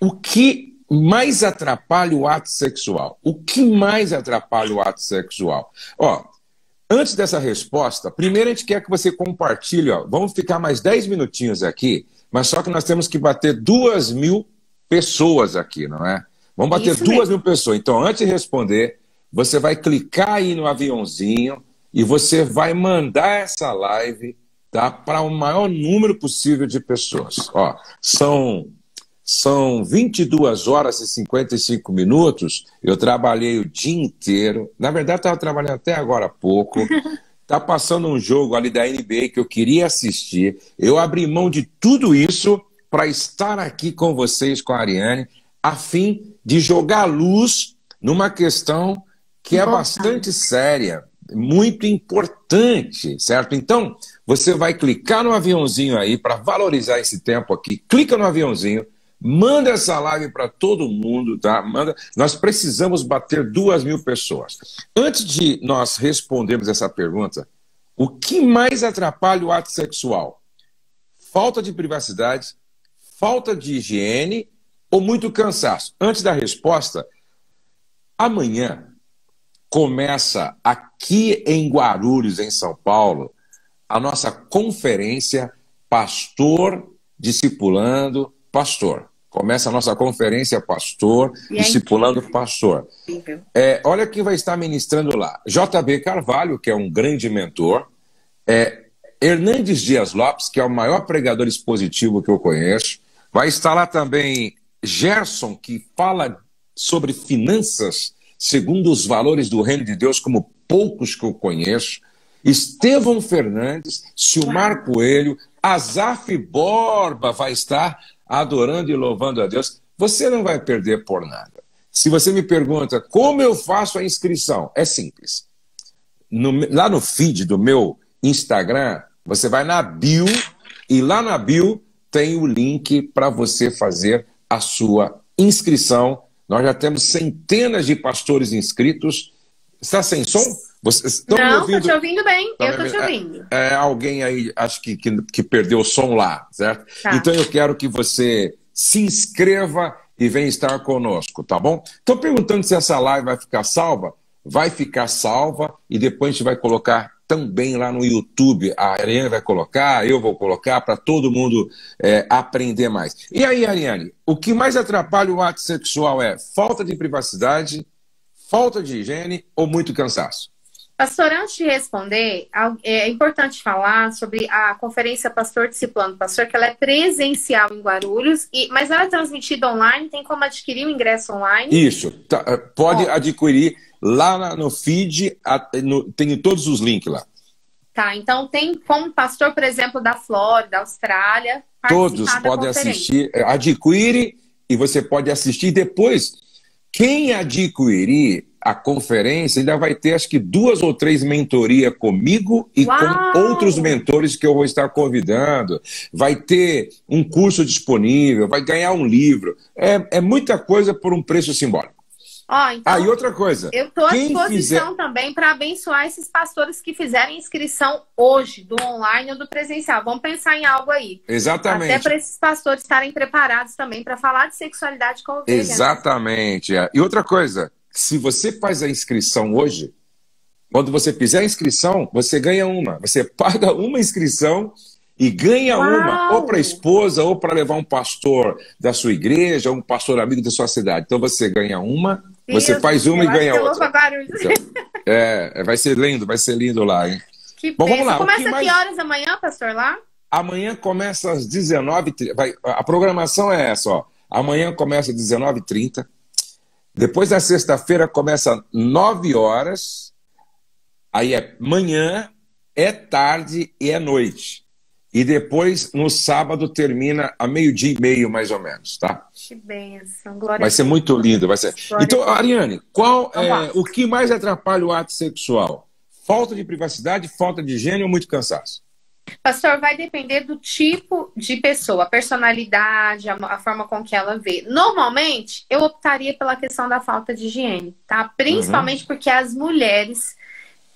S1: O que mais atrapalha o ato sexual? O que mais atrapalha o ato sexual? Antes dessa resposta, primeiro a gente quer que você compartilhe. Vamos ficar mais 10 minutinhos aqui, mas só que nós temos que bater 2.000 pessoas aqui, não é? Vamos bater 2.000 pessoas. Então, antes de responder, você vai clicar aí no aviãozinho e você vai mandar essa live, tá, para o maior número possível de pessoas. São 22 horas e 55 minutos. Eu trabalhei o dia inteiro. Na verdade, estava trabalhando até agora há pouco. Está passando um jogo ali da NBA que eu queria assistir. Eu abri mão de tudo isso para estar aqui com vocês, com a Ariane, a fim de jogar luz numa questão que é bastante séria, muito importante, certo? Então, você vai clicar no aviãozinho aí para valorizar esse tempo aqui. Clica no aviãozinho, manda essa live para todo mundo, tá? Nós precisamos bater 2.000 pessoas. Antes de nós respondermos essa pergunta, o que mais atrapalha o ato sexual? Falta de privacidade, falta de higiene ou muito cansaço? Antes da resposta, amanhã começa aqui em Guarulhos, em São Paulo, a nossa conferência Pastor Discipulando Pastor. Começa a nossa conferência Pastor Discipulando Pastor. Olha quem vai estar ministrando lá. JB Carvalho, que é um grande mentor. Hernandes Dias Lopes, que é o maior pregador expositivo que eu conheço. Vai estar lá também Gerson, que fala sobre finanças segundo os valores do reino de Deus, como poucos que eu conheço. Estevão Fernandes, Silmar Coelho, Azaf Borba vai estar adorando e louvando a Deus. Você não vai perder por nada. Se você me pergunta como eu faço a inscrição, é simples. Lá no feed do meu Instagram, você vai na bio e lá na bio tem o link para você fazer a sua inscrição. Nós já temos centenas de pastores inscritos. Está sem som? Vocês estão me ouvindo?
S2: Não, estou te ouvindo bem. Eu estou te ouvindo.
S1: Alguém aí, acho que perdeu o som lá, certo? Tá. Então eu quero que você se inscreva e venha estar conosco, tá bom? Estou perguntando se essa live vai ficar salva. Vai ficar salva e depois a gente vai colocar também lá no YouTube. A Ariane vai colocar, eu vou colocar, para todo mundo aprender mais. E aí, Ariane, o que mais atrapalha o ato sexual é falta de privacidade, falta de higiene ou muito cansaço?
S2: Pastor, antes de responder, é importante falar sobre a conferência Pastor Discipulando Pastor, que ela é presencial em Guarulhos, mas ela é transmitida online, tem como adquirir o ingresso online?
S1: Isso, pode adquirir lá no feed, tem todos os links lá.
S2: Tá, então tem como pastor, por exemplo, da Flórida, Austrália,
S1: todos podem assistir, adquire e você pode assistir depois. Quem adquirir a conferência ainda vai ter, acho que 2 ou 3 mentorias comigo e com outros mentores que eu vou estar convidando. Vai ter um curso disponível, vai ganhar um livro. É muita coisa por um preço simbólico.
S2: Então,
S1: e outra coisa.
S2: Eu estou à disposição também para abençoar esses pastores que fizerem inscrição hoje, do online ou do presencial. Vamos pensar em algo aí.
S1: Exatamente.
S2: Até para esses pastores estarem preparados também para falar de sexualidade com ovelha.
S1: Exatamente. E outra coisa, se você faz a inscrição hoje, quando você fizer a inscrição, você ganha uma. Você paga uma inscrição e ganha uma, ou para a esposa, ou para levar um pastor da sua igreja, ou um pastor amigo da sua cidade. Então você ganha uma, você faz uma e ganha outra. Então, vai ser lindo lá, hein?
S2: Bom, vamos lá. Começa que horas amanhã, pastor, lá?
S1: Amanhã começa às 19h30. A programação é essa, ó. Amanhã começa às 19h30. Depois da sexta-feira começa às 9 horas. Aí é manhã, é tarde e é noite. E depois, no sábado, termina a 12h30, mais ou menos, tá?
S2: Que bênção, glória.
S1: Vai ser muito lindo, vai ser. Então, Ariane, o que mais atrapalha o ato sexual? Falta de privacidade, falta de higiene ou muito cansaço?
S2: Pastor, vai depender do tipo de pessoa, a personalidade, a forma com que ela vê. Normalmente, eu optaria pela questão da falta de higiene, tá? Principalmente porque as mulheres...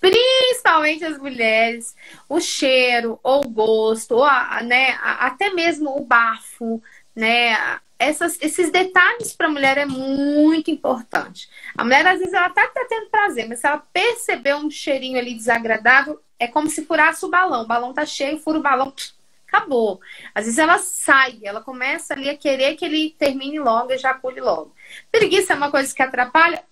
S2: Principalmente as mulheres, o cheiro, ou o gosto, ou até mesmo o bafo, né? Esses detalhes para a mulher é muito importante. A mulher, às vezes, ela tá tendo prazer, mas se ela perceber um cheirinho ali desagradável, é como se furasse o balão tá cheio, fura o balão, acabou. Às vezes ela sai, ela começa ali a querer que ele termine logo, ejacule logo. Preguiça é uma coisa que atrapalha?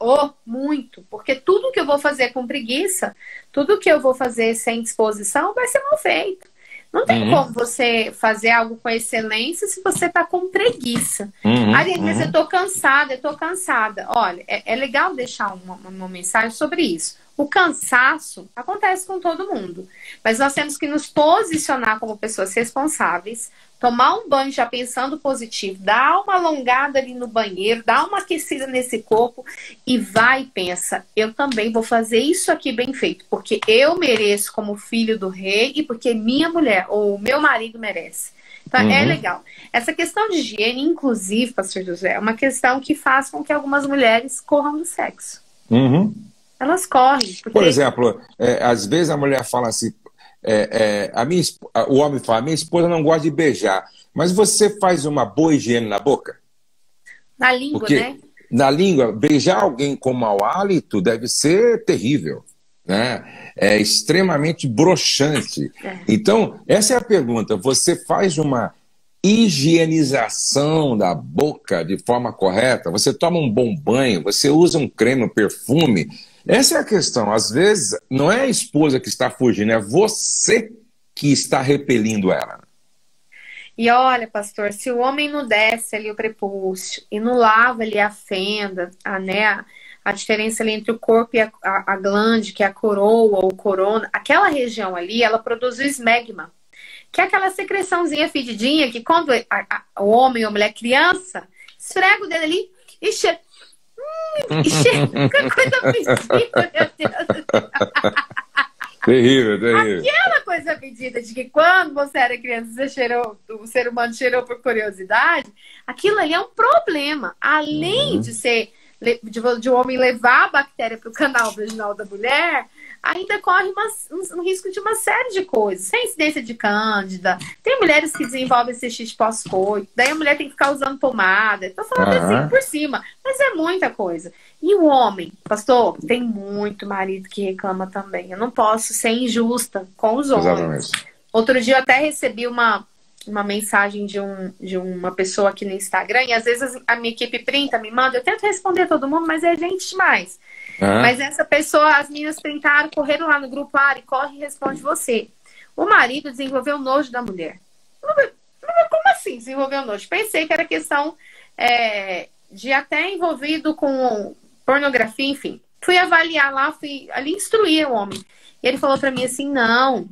S2: Muito. Porque tudo que eu vou fazer com preguiça, tudo que eu vou fazer sem disposição, vai ser mal feito. Não tem como você fazer algo com excelência se você tá com preguiça. Ariane, eu tô cansada. Olha, é legal deixar uma mensagem sobre isso. O cansaço acontece com todo mundo, mas nós temos que nos posicionar como pessoas responsáveis, tomar um banho já pensando positivo, dar uma alongada ali no banheiro, dar uma aquecida nesse corpo e vai e pensa, eu também vou fazer isso aqui bem feito, porque eu mereço como filho do rei e porque minha mulher ou meu marido merece. Então, é legal. Essa questão de higiene, inclusive, pastor José, é uma questão que faz com que algumas mulheres corram do sexo. Elas correm. Porque...
S1: Por exemplo, às vezes a mulher fala assim, o homem fala, minha esposa não gosta de beijar, mas você faz uma boa higiene na boca?
S2: Na língua,
S1: porque,
S2: né?
S1: Na língua, beijar alguém com mau hálito deve ser terrível, né? É extremamente broxante. Então, essa é a pergunta. Você faz uma higienização da boca de forma correta? Você toma um bom banho? Você usa um creme, um perfume? Essa é a questão. Às vezes, não é a esposa que está fugindo, é você que está repelindo ela.
S2: E olha, pastor, se o homem não desce ali o prepúcio e não lava ali a fenda, a diferença ali entre o corpo e a glande, que é a coroa ou corona, aquela região ali, ela produz o esmegma, que é aquela secreçãozinha fedidinha que quando o homem ou a mulher criança, esfrega o dedo ali e cheira. Que coisa pedida, meu Deus.
S1: Terrível, terrível.
S2: Aquela coisa pedida de que quando você era criança, você cheirou, o ser humano cheirou por curiosidade, aquilo ali é um problema. Além de ser de o homem levar a bactéria para o canal vaginal da mulher, ainda corre um risco de uma série de coisas. Tem incidência de cândida, tem mulheres que desenvolvem cistite pós-coito, daí a mulher tem que ficar usando pomada. Estou falando assim por cima, mas é muita coisa. E o homem, pastor, tem muito marido que reclama também. Eu não posso ser injusta com os homens. Exatamente. Outro dia eu até recebi uma mensagem de uma pessoa aqui no Instagram, e às vezes a minha equipe printa, me manda, eu tento responder todo mundo, mas é gente demais. Mas essa pessoa, as meninas printaram, correram lá no grupo, Ari, corre e responde você. O marido desenvolveu nojo da mulher. Como assim desenvolveu nojo? Pensei que era questão de até envolvido com pornografia, enfim. Fui avaliar lá, fui ali instruir o homem. E ele falou pra mim assim, não,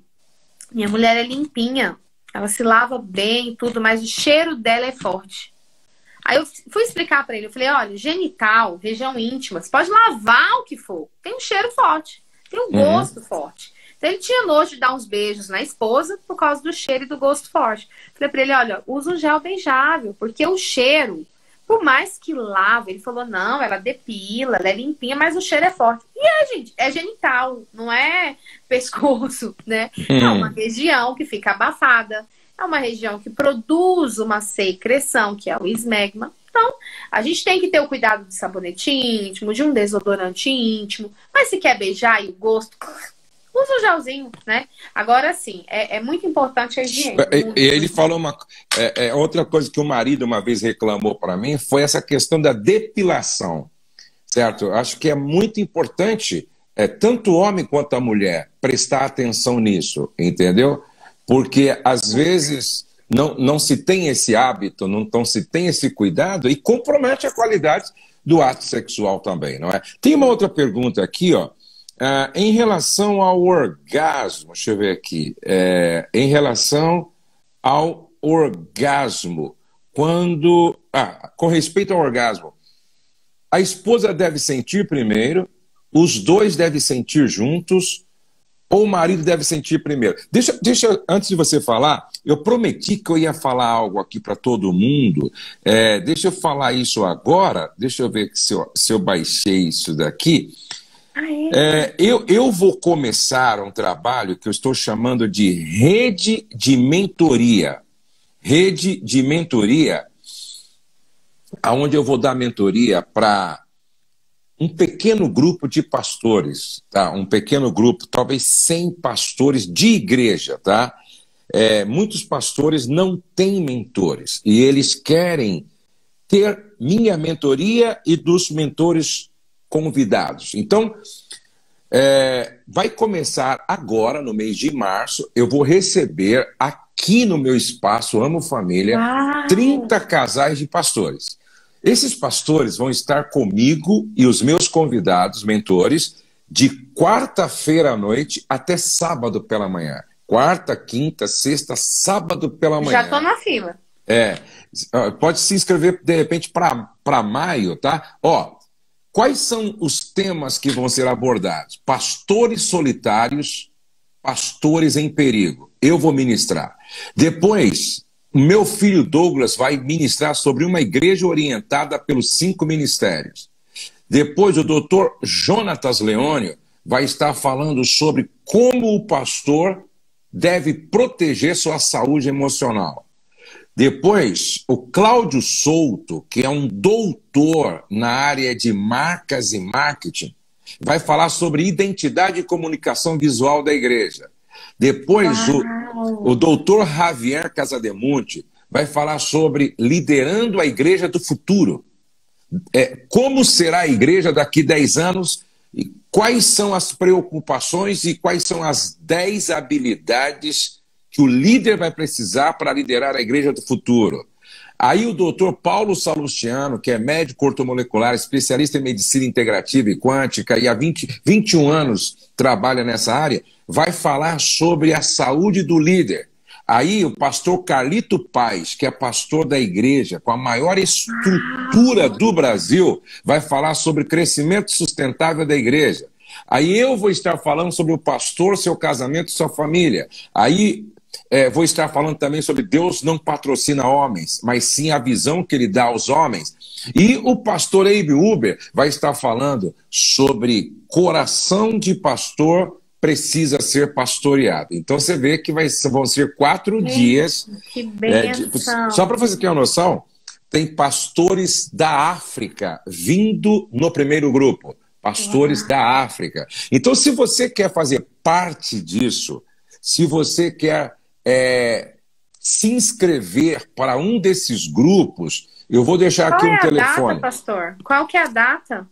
S2: minha mulher é limpinha, ela se lava bem e tudo, mas o cheiro dela é forte. Aí eu fui explicar pra ele, eu falei, olha, genital, região íntima, você pode lavar o que for, tem um cheiro forte, tem um gosto forte. Então ele tinha nojo de dar uns beijos na esposa por causa do cheiro e do gosto forte. Falei pra ele, olha, usa um gel beijável, porque o cheiro, por mais que lave, ele falou, não, ela depila, ela é limpinha, mas o cheiro é forte. E gente, é genital, não é pescoço, né? É uma região que fica abafada, é uma região que produz uma secreção, que é o esmegma. Então, a gente tem que ter o cuidado do sabonete íntimo, de um desodorante íntimo, mas se quer beijar e o gosto, usa o gelzinho, né? Agora sim, é muito importante a higiene.
S1: E ele falou outra coisa que o marido uma vez reclamou para mim, foi essa questão da depilação, certo? Acho que é muito importante, tanto o homem quanto a mulher, prestar atenção nisso, entendeu? Porque às vezes não se tem esse hábito, não se tem esse cuidado e compromete a qualidade do ato sexual também, não é? Tem uma outra pergunta aqui, ó. Em relação ao orgasmo, deixa eu ver aqui, em relação ao orgasmo, com respeito ao orgasmo, a esposa deve sentir primeiro, os dois devem sentir juntos, ou o marido deve sentir primeiro? Antes de você falar, eu prometi que eu ia falar algo aqui para todo mundo, deixa eu falar isso agora, deixa eu ver se eu baixei isso daqui. Eu vou começar um trabalho que eu estou chamando de rede de mentoria. Rede de mentoria, onde eu vou dar mentoria para um pequeno grupo de pastores, tá? Um pequeno grupo, talvez 100 pastores de igreja, tá? Muitos pastores não têm mentores e eles querem ter minha mentoria e dos mentores convidados. Então, vai começar agora, no mês de março, eu vou receber aqui no meu espaço Amo Família 30 casais de pastores. Esses pastores vão estar comigo e os meus convidados, mentores, de quarta-feira à noite até sábado pela manhã. Quarta, quinta, sexta, sábado pela manhã.
S2: Já estou na fila.
S1: Pode se inscrever, de repente, para maio, tá? Ó, quais são os temas que vão ser abordados? Pastores solitários, pastores em perigo. Eu vou ministrar. Depois, o meu filho Douglas vai ministrar sobre uma igreja orientada pelos 5 ministérios. Depois, o doutor Jonatas Leônio vai estar falando sobre como o pastor deve proteger sua saúde emocional. Depois, o Cláudio Souto, que é um doutor na área de marcas e marketing, vai falar sobre identidade e comunicação visual da igreja. Depois, o doutor Javier Casademonte vai falar sobre liderando a igreja do futuro. Como será a igreja daqui 10 anos, e quais são as preocupações e quais são as 10 habilidades que o líder vai precisar para liderar a igreja do futuro. Aí o doutor Paulo Salustiano, que é médico ortomolecular, especialista em medicina integrativa e quântica, e há 21 anos trabalha nessa área, vai falar sobre a saúde do líder. Aí o pastor Carlito Paes, que é pastor da igreja com a maior estrutura do Brasil, vai falar sobre crescimento sustentável da igreja. Aí eu vou estar falando sobre o pastor, seu casamento e sua família. Aí vou estar falando também sobre Deus não patrocina homens, mas sim a visão que ele dá aos homens. E o pastor Abe Uber vai estar falando sobre coração de pastor precisa ser pastoreado. Então você vê que vão ser 4 dias.
S2: Que bênção!
S1: Só para você ter uma noção, tem pastores da África vindo no primeiro grupo. Pastores da África. Então, se você quer fazer parte disso, se você quer se inscrever para um desses grupos, eu vou deixar aqui um telefone.
S2: Qual é a data, pastor? Qual que é a data?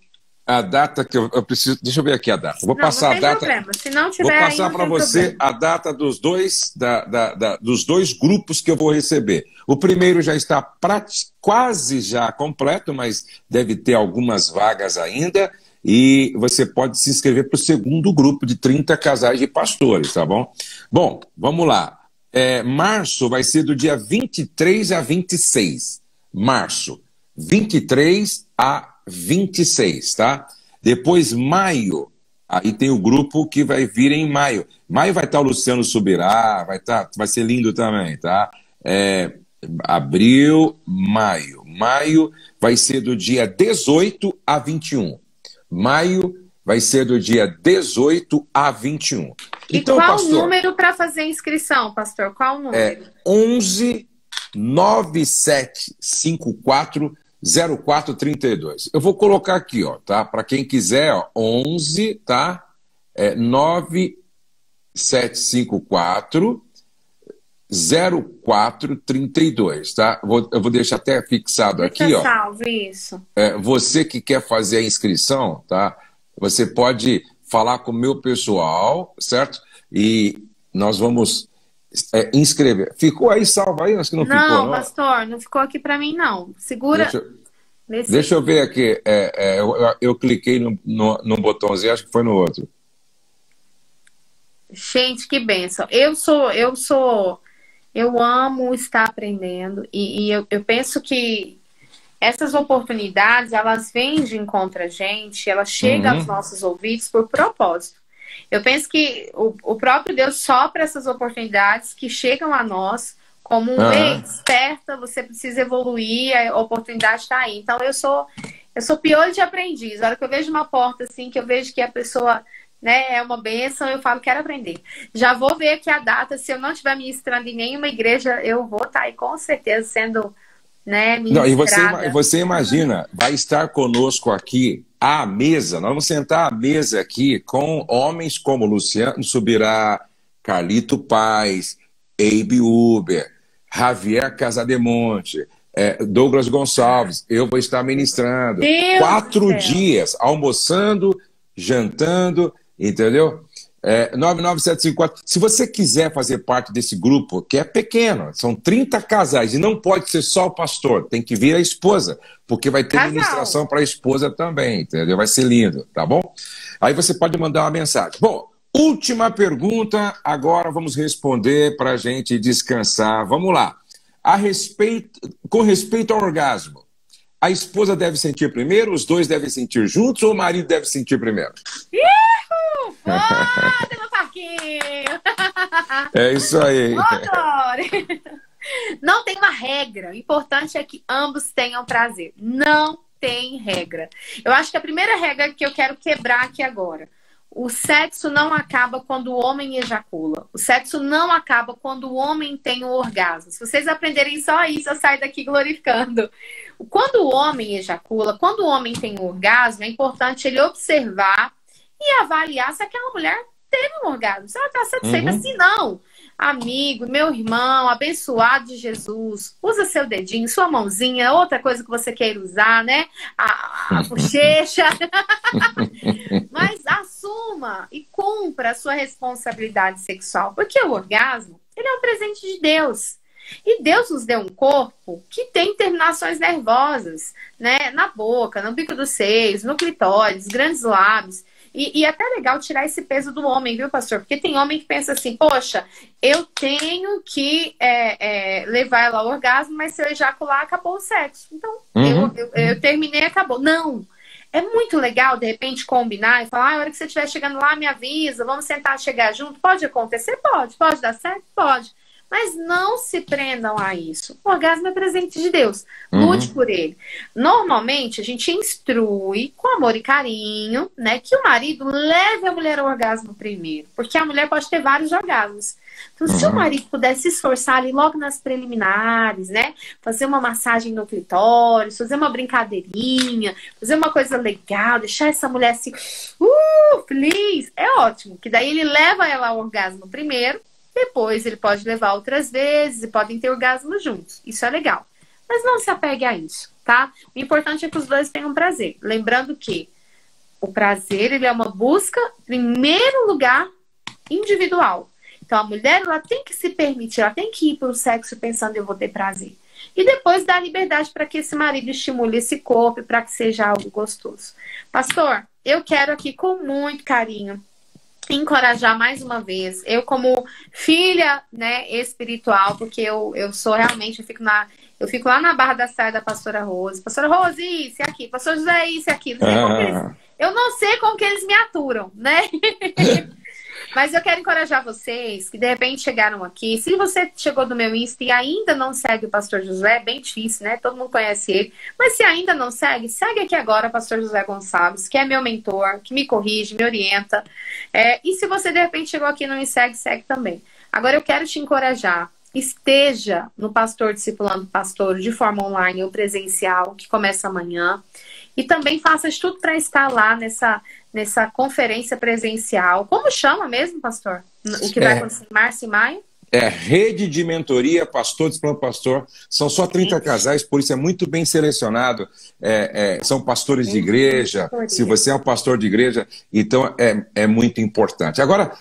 S1: A data que eu preciso... Deixa eu ver aqui a data. Vou passar a data.
S2: Problema. Se não tiver,
S1: vou passar para você a data dos dois grupos que eu vou receber. O primeiro já está quase já completo, mas deve ter algumas vagas ainda. E você pode se inscrever para o segundo grupo de 30 casais de pastores, tá bom? Bom, vamos lá. Março vai ser do dia 23 a 26. Março, 23 a 26, tá? Depois, maio, aí tem o grupo que vai vir em maio. Maio vai estar o Luciano Subirá, vai ser lindo também, tá? Abril, maio. Maio vai ser do dia 18 a 21. Maio vai ser do dia 18 a 21.
S2: E então, qual o número para fazer a inscrição, pastor? Qual o número?
S1: 11 9754 0432. Eu vou colocar aqui, ó, tá? Para quem quiser, ó, 11, tá? 9754 0432, tá? Eu vou deixar até fixado aqui, ó.
S2: Salvo isso.
S1: Você que quer fazer a inscrição, tá? Você pode falar com o meu pessoal, certo? E nós vamos inscrever. Ficou aí salvo aí? Acho que não ficou, não?
S2: Não, pastor, não ficou aqui para mim, não. Segura.
S1: Deixa eu ver aqui. Eu cliquei num botãozinho, acho que foi no outro.
S2: Gente, que bênção. Eu amo estar aprendendo e eu penso que essas oportunidades, elas vêm de encontro a gente, elas chegam aos nossos ouvidos por propósito. Eu penso que o próprio Deus sopra essas oportunidades que chegam a nós como ei, desperta, você precisa evoluir, a oportunidade está aí. Então eu sou piolho de aprendiz. A hora que eu vejo uma porta assim, que eu vejo que a pessoa, né, é uma bênção, eu falo, quero aprender. Já vou ver aqui a data, se eu não estiver ministrando em nenhuma igreja, eu vou estar aí com certeza sendo, né, ministrada.
S1: Não, e você imagina, vai estar conosco aqui à mesa, nós vamos sentar à mesa aqui com homens como Luciano Subirá, Carlito Paes, Abe Uber, Javier Casademonte, Douglas Gonçalves. Eu vou estar ministrando. 4 dias, almoçando, jantando, entendeu? 99754. Se você quiser fazer parte desse grupo, que é pequeno, são 30 casais, e não pode ser só o pastor, tem que vir a esposa, porque vai ter ministração para a esposa também, entendeu? Vai ser lindo, tá bom? Aí você pode mandar uma mensagem. Bom, última pergunta, agora vamos responder para a gente descansar. Vamos lá. Com respeito ao orgasmo, a esposa deve sentir primeiro, os dois devem sentir juntos ou o marido deve sentir primeiro?
S2: Ihu! Bota no parquinho!
S1: É isso aí.
S2: Não tem uma regra. O importante é que ambos tenham prazer. Não tem regra. Eu acho que a primeira regra que eu quero quebrar aqui agora: o sexo não acaba quando o homem ejacula. O sexo não acaba quando o homem tem o orgasmo. Se vocês aprenderem só isso, eu saio daqui glorificando. Quando o homem ejacula, quando o homem tem o orgasmo, é importante ele observar e avaliar se aquela mulher teve um orgasmo. Se ela está satisfeita, se não, amigo, meu irmão, abençoado de Jesus, usa seu dedinho, sua mãozinha, outra coisa que você queira usar, né? A bochecha. Mas assuma e cumpra a sua responsabilidade sexual, porque o orgasmo, ele é um presente de Deus. E Deus nos deu um corpo que tem terminações nervosas, né? Na boca, no bico dos seios, no clitóris, grandes lábios. E é até legal tirar esse peso do homem, viu, pastor? Porque tem homem que pensa assim, poxa, eu tenho que levar ela ao orgasmo, mas se eu ejacular, acabou o sexo. Então, eu terminei, acabou. Não! É muito legal, de repente, combinar e falar, a hora que você estiver chegando lá, me avisa, vamos sentar, chegar junto. Pode acontecer? Pode. Pode dar certo? Pode. Mas não se prendam a isso. O orgasmo é presente de Deus. Lute por ele. Normalmente, a gente instrui com amor e carinho, né, que o marido leve a mulher ao orgasmo primeiro. Porque a mulher pode ter vários orgasmos. Então, se o marido pudesse se esforçar ali logo nas preliminares, né, fazer uma massagem no clitóris, fazer uma brincadeirinha, fazer uma coisa legal, deixar essa mulher assim, feliz, é ótimo. Que daí ele leva ela ao orgasmo primeiro. Depois ele pode levar outras vezes e podem ter orgasmo juntos. Isso é legal. Mas não se apegue a isso, tá? O importante é que os dois tenham prazer. Lembrando que o prazer, ele é uma busca, em primeiro lugar, individual. Então a mulher, ela tem que se permitir, ela tem que ir para o sexo pensando eu vou ter prazer. E depois dar liberdade para que esse marido estimule esse corpo e para que seja algo gostoso. Pastor, eu quero aqui com muito carinho encorajar mais uma vez, eu como filha, né, espiritual, porque eu sou realmente, eu fico lá na Barra da Saia da pastora Rose, isso e aqui, pastor José, isso e aquilo, eu não sei como que eles me aturam, né? Mas eu quero encorajar vocês que de repente chegaram aqui. Se você chegou do meu Insta e ainda não segue o pastor José, é bem difícil, né? Todo mundo conhece ele. Mas se ainda não segue, segue aqui agora o pastor José Gonçalves, que é meu mentor, que me corrige, me orienta. E se você de repente chegou aqui e não me segue, segue também. Agora eu quero te encorajar. Esteja no Pastor Discipulando Pastor de forma online ou presencial, que começa amanhã. E também faça de tudo para estar lá nessa conferência presencial. Como chama mesmo, pastor? O que vai acontecer em março e maio?
S1: Rede de Mentoria Pastor Discipulando Pastor. São só 30 casais, por isso é muito bem selecionado. São pastores de igreja. Se você é um pastor de igreja, então é muito importante. Agora,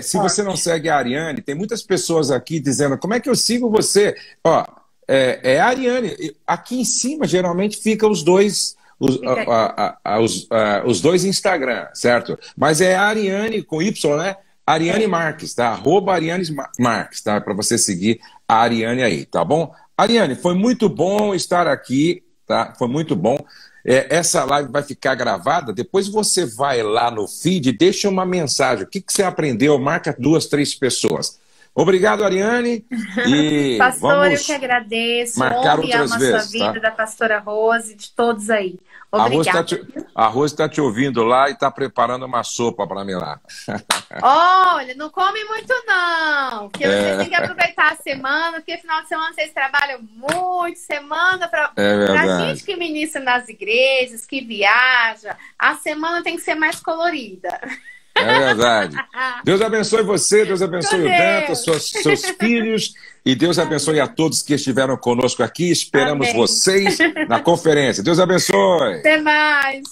S1: se você não segue a Ariane, tem muitas pessoas aqui dizendo, como é que eu sigo você? Ó, a Ariane. Aqui em cima, geralmente, fica os dois... Os dois Instagram, certo? Mas é a Ariane com Y, né? Ariane Marques, tá? @Ariane Marques, tá? Para você seguir a Ariane aí, tá bom? Ariane, foi muito bom estar aqui, tá? Foi muito bom. Essa live vai ficar gravada, depois você vai lá no feed e deixa uma mensagem. O que você aprendeu? Marca 2, 3 pessoas. Obrigado, Ariane. E
S2: pastor,
S1: vamos
S2: eu que agradeço.
S1: marcar outras vezes,
S2: a vida da pastora Rose, de todos aí. Obrigada.
S1: A Rose está te ouvindo lá e está preparando uma sopa para mim lá.
S2: Olha, não come muito não, porque vocês têm que aproveitar a semana, porque final de semana vocês trabalham muito, semana para gente que ministra nas igrejas, que viaja, a semana tem que ser mais colorida.
S1: É verdade. Deus abençoe você, Deus abençoe o Dantas, seus filhos, e Deus abençoe a todos que estiveram conosco aqui. Esperamos vocês na conferência. Deus abençoe.
S2: Até mais.